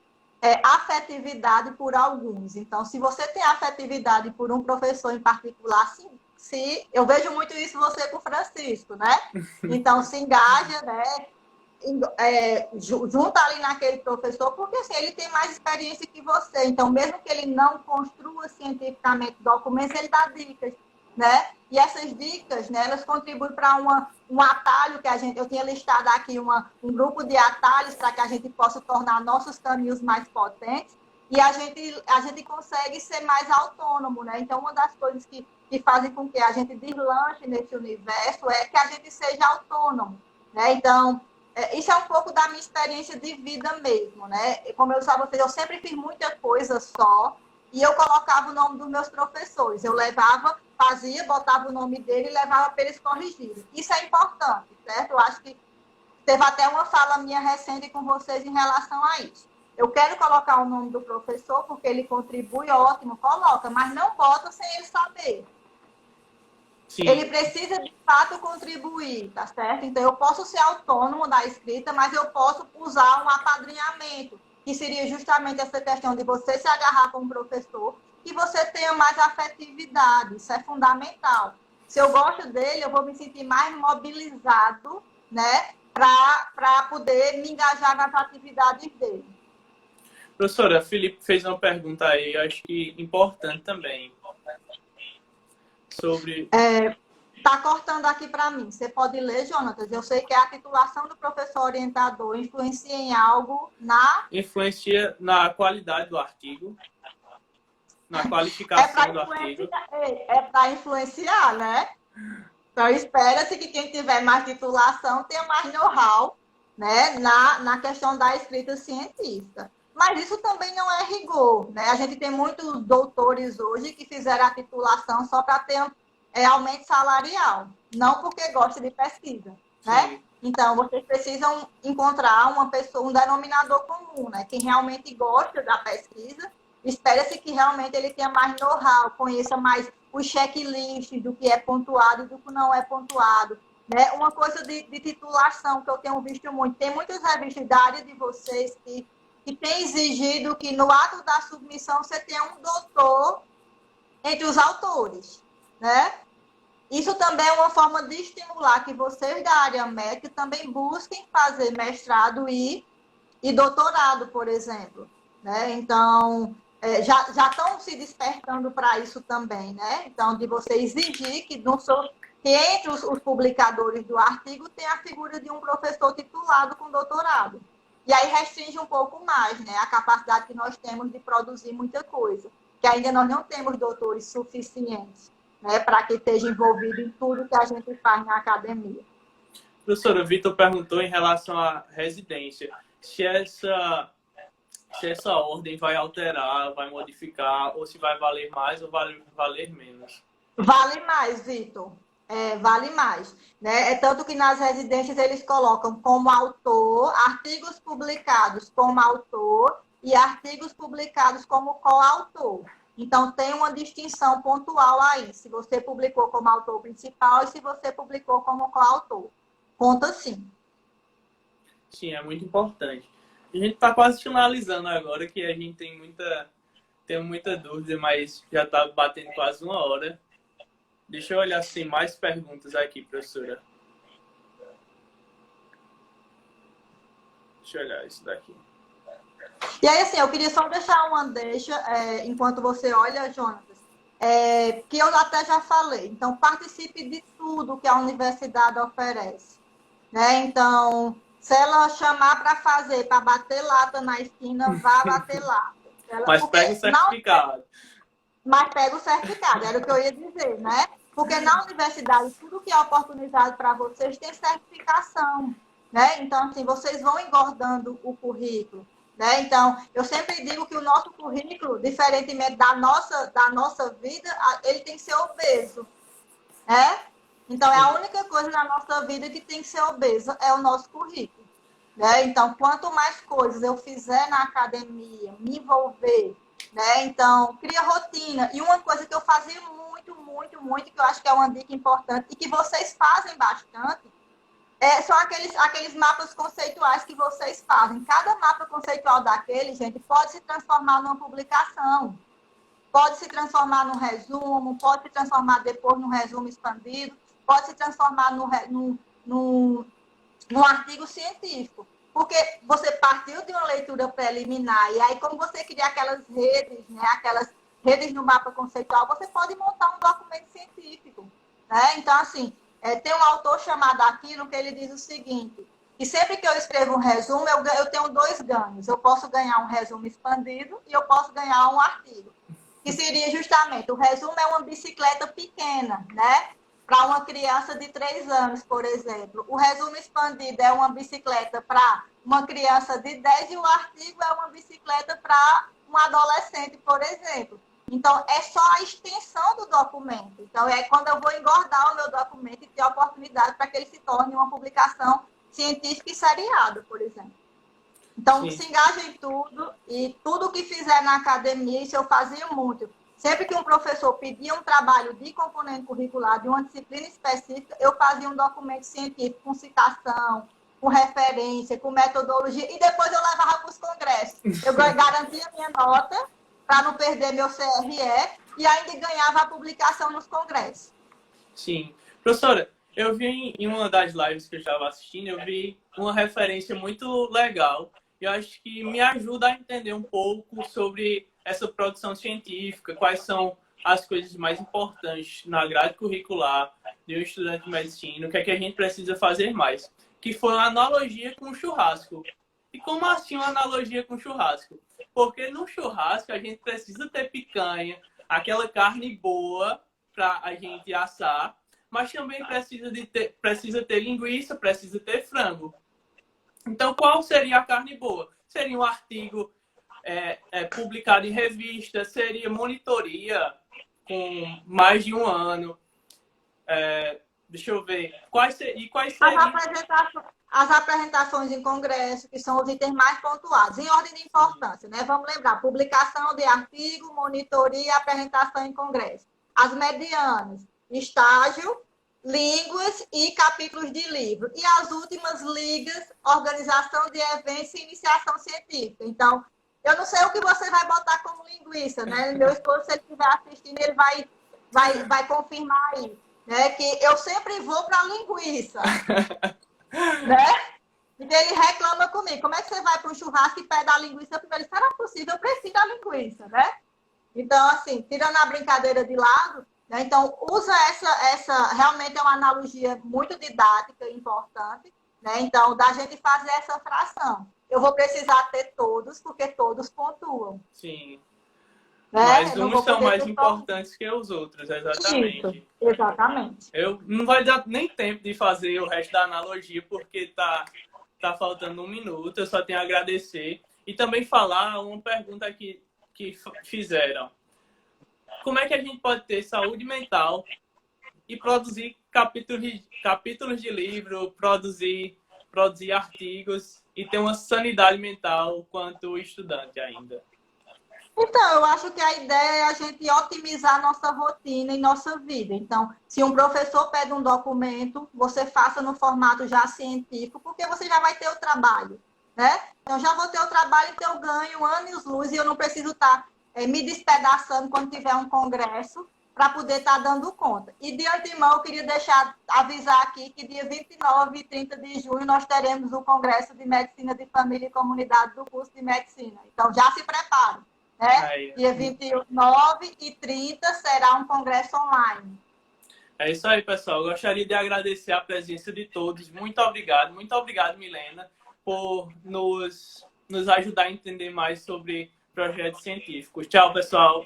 S3: afetividade por alguns. Então, se você tem afetividade por um professor em particular, se eu vejo muito isso você com o Francisco, né? Então, se engaja, né? Junta ali naquele professor, porque assim, ele tem mais experiência que você. Então, mesmo que ele não construa cientificamente documentos, ele dá dicas, né? E essas dicas, né, elas contribuem para um atalho que eu tinha listado aqui um grupo de atalhos para que a gente possa tornar nossos caminhos mais potentes e a gente consegue ser mais autônomo, né? Então, uma das coisas que fazem com que a gente deslanche nesse universo é que a gente seja autônomo, né? Então, isso é um pouco da minha experiência de vida mesmo, né? Como eu disse a vocês, eu sempre fiz muita coisa só e eu colocava o nome dos meus professores. Eu levava, fazia, botava o nome dele e levava para eles corrigirem. Isso é importante, certo? Eu acho que teve até uma fala minha recente com vocês em relação a isso. Eu quero colocar o nome do professor porque ele contribui, ótimo, coloca, mas não bota sem ele saber. Sim. Ele precisa, de fato, contribuir, tá certo? Então, eu posso ser autônomo da escrita, mas eu posso usar um apadrinhamento, que seria justamente essa questão de você se agarrar com um professor e você tenha mais afetividade. Isso é fundamental. Se eu gosto dele, eu vou me sentir mais mobilizado, né, para poder me engajar nas atividades dele.
S2: Professora, Felipe fez uma pergunta aí, eu acho que importante também. Sobre...
S3: Tá cortando aqui para mim. Você pode ler, Jonatas? Eu sei que a titulação do professor orientador influencia em algo
S2: Influencia na qualidade do artigo, na qualificação do artigo.
S3: É para influenciar, né? Então, espera-se que quem tiver mais titulação tenha mais know-how, né, na questão da escrita científica. Mas isso também não é rigor, né? A gente tem muitos doutores hoje que fizeram a titulação só para ter aumento salarial, não porque gosta de pesquisa, né? Sim. Então, vocês precisam encontrar uma pessoa, um denominador comum, né? Quem realmente gosta da pesquisa, espera-se que realmente ele tenha mais know-how, conheça mais os checklists do que é pontuado e do que não é pontuado, né? Uma coisa de titulação que eu tenho visto muito, tem muitas revistas da área de vocês que tem exigido que no ato da submissão você tenha um doutor entre os autores, né? Isso também é uma forma de estimular que vocês da área médica também busquem fazer mestrado e doutorado, por exemplo, né? Então, já estão se despertando para isso também, né? Então, de você exigir que entre os publicadores do artigo tem a figura de um professor titulado com doutorado. E aí restringe um pouco mais, né, a capacidade que nós temos de produzir muita coisa, que ainda nós não temos doutores suficientes, né, para que esteja envolvido em tudo que a gente faz na academia.
S2: Professora, o Vitor perguntou em relação à residência, se essa ordem vai alterar, vai modificar, ou se vai valer mais ou vai valer menos.
S3: Vale mais, Vitor. Vale mais, né? Tanto que nas residências eles colocam como autor, artigos publicados como autor e artigos publicados como coautor. Então, tem uma distinção pontual aí, se você publicou como autor principal e se você publicou como coautor. Conta sim.
S2: Sim, é muito importante. A gente está quase finalizando agora, que a gente tem muita dúvida, mas já está batendo quase 1 hora. Deixa eu olhar se tem mais perguntas aqui, professora. Deixa eu olhar isso daqui.
S3: E aí, assim, eu queria só deixar uma deixa, enquanto você olha, Jonatas, que eu até já falei. Então, participe de tudo que a universidade oferece. Né? Então, se ela chamar para fazer, para bater lata na esquina, vá bater lata.
S2: Mas pega o certificado.
S3: Mas pega o certificado, era o que eu ia dizer, né? Porque na universidade, tudo que é oportunidade para vocês tem certificação, né? Então, assim, vocês vão engordando o currículo, né? Então, eu sempre digo que o nosso currículo, diferentemente da nossa vida, ele tem que ser obeso, né? Então, é a única coisa na nossa vida que tem que ser obesa, é o nosso currículo, né? Então, quanto mais coisas eu fizer na academia, me envolver, né? Então, cria rotina. E uma coisa que eu fazia muito, que eu acho que é uma dica importante e que vocês fazem bastante, são aqueles mapas conceituais que vocês fazem. Cada mapa conceitual daquele, gente, pode se transformar numa publicação, pode se transformar num resumo, pode se transformar depois num resumo expandido, pode se transformar num artigo científico. Porque você partiu de uma leitura preliminar, e aí, como você cria aquelas redes, né, aquelas redes no mapa conceitual, você pode montar um documento científico. Né? Então, assim, tem um autor chamado Aquino que ele diz o seguinte, que sempre que eu escrevo um resumo, eu tenho dois ganhos. Eu posso ganhar um resumo expandido e eu posso ganhar um artigo. Que seria justamente, o resumo é uma bicicleta pequena, né? Para uma criança de 3 anos, por exemplo. O resumo expandido é uma bicicleta para uma criança de 10 e o artigo é uma bicicleta para um adolescente, por exemplo. Então, é só a extensão do documento. Então, é quando eu vou engordar o meu documento e ter oportunidade para que ele se torne uma publicação científica e seriada, por exemplo. Então, sim, se engaja em tudo e tudo que fizer na academia, isso eu fazia muito. Sempre que um professor pedia um trabalho de componente curricular, de uma disciplina específica, eu fazia um documento científico com citação, com referência, com metodologia, e depois eu levava para os congressos. Eu garantia minha nota para não perder meu CRE e ainda ganhava a publicação nos congressos.
S2: Sim. Professora, eu vi em uma das lives que eu estava assistindo, eu vi uma referência muito legal. Eu acho que me ajuda a entender um pouco sobre essa produção científica, quais são as coisas mais importantes na grade curricular de um estudante de medicina, o que é que a gente precisa fazer mais. Que foi uma analogia com o churrasco. E como assim uma analogia com o churrasco? Porque no churrasco a gente precisa ter picanha, aquela carne boa para a gente assar, mas também precisa ter linguiça, precisa ter frango. Então, qual seria a carne boa? Seria um artigo publicado em revista, seria monitoria com mais de um ano. Deixa eu ver. Quais seriam...
S3: As apresentações em congresso, que são os itens mais pontuados, em ordem de importância, né? Vamos lembrar, publicação de artigo, monitoria e apresentação em congresso. As medianas, estágio, línguas e capítulos de livro. E as últimas ligas, organização de eventos e iniciação científica. Então, eu não sei o que você vai botar como linguiça, né? Meu esposo, se ele estiver assistindo, ele vai confirmar aí, né? Que eu sempre vou para a linguiça. Né? E ele reclama comigo. Como é que você vai para um churrasco e pede a linguiça? Porque ele será possível, eu preciso da linguiça, né? Então, assim, tirando a brincadeira de lado, né? Então, usa essa realmente é uma analogia muito didática e importante, né? Então, da gente fazer essa fração. Eu vou precisar ter todos, porque todos pontuam.
S2: Sim.
S3: Né?
S2: Mas uns são mais importantes que os outros, exatamente.
S3: Isso, exatamente.
S2: Não vai dar nem tempo de fazer o resto da analogia, porque tá faltando 1 minuto. Eu só tenho a agradecer. E também falar uma pergunta que fizeram. Como é que a gente pode ter saúde mental e produzir capítulos de livro, produzir artigos e ter uma sanidade mental quanto estudante ainda?
S3: Então, eu acho que a ideia é a gente otimizar nossa rotina e nossa vida. Então, se um professor pede um documento, você faça no formato já científico, porque você já vai ter o trabalho, né? Então, já vou ter o trabalho, então eu ganho anos-luz e eu não preciso estar me despedaçando quando tiver um congresso, para poder estar dando conta. E de antemão, eu queria avisar aqui que dia 29 e 30 de junho nós teremos o Congresso de Medicina de Família e Comunidade do curso de Medicina. Então, já se preparem. Né? Dia 29 e 30 será um congresso online.
S2: É isso aí, pessoal. Eu gostaria de agradecer a presença de todos. Muito obrigado, Milena, por nos ajudar a entender mais sobre projetos científicos. Tchau, pessoal.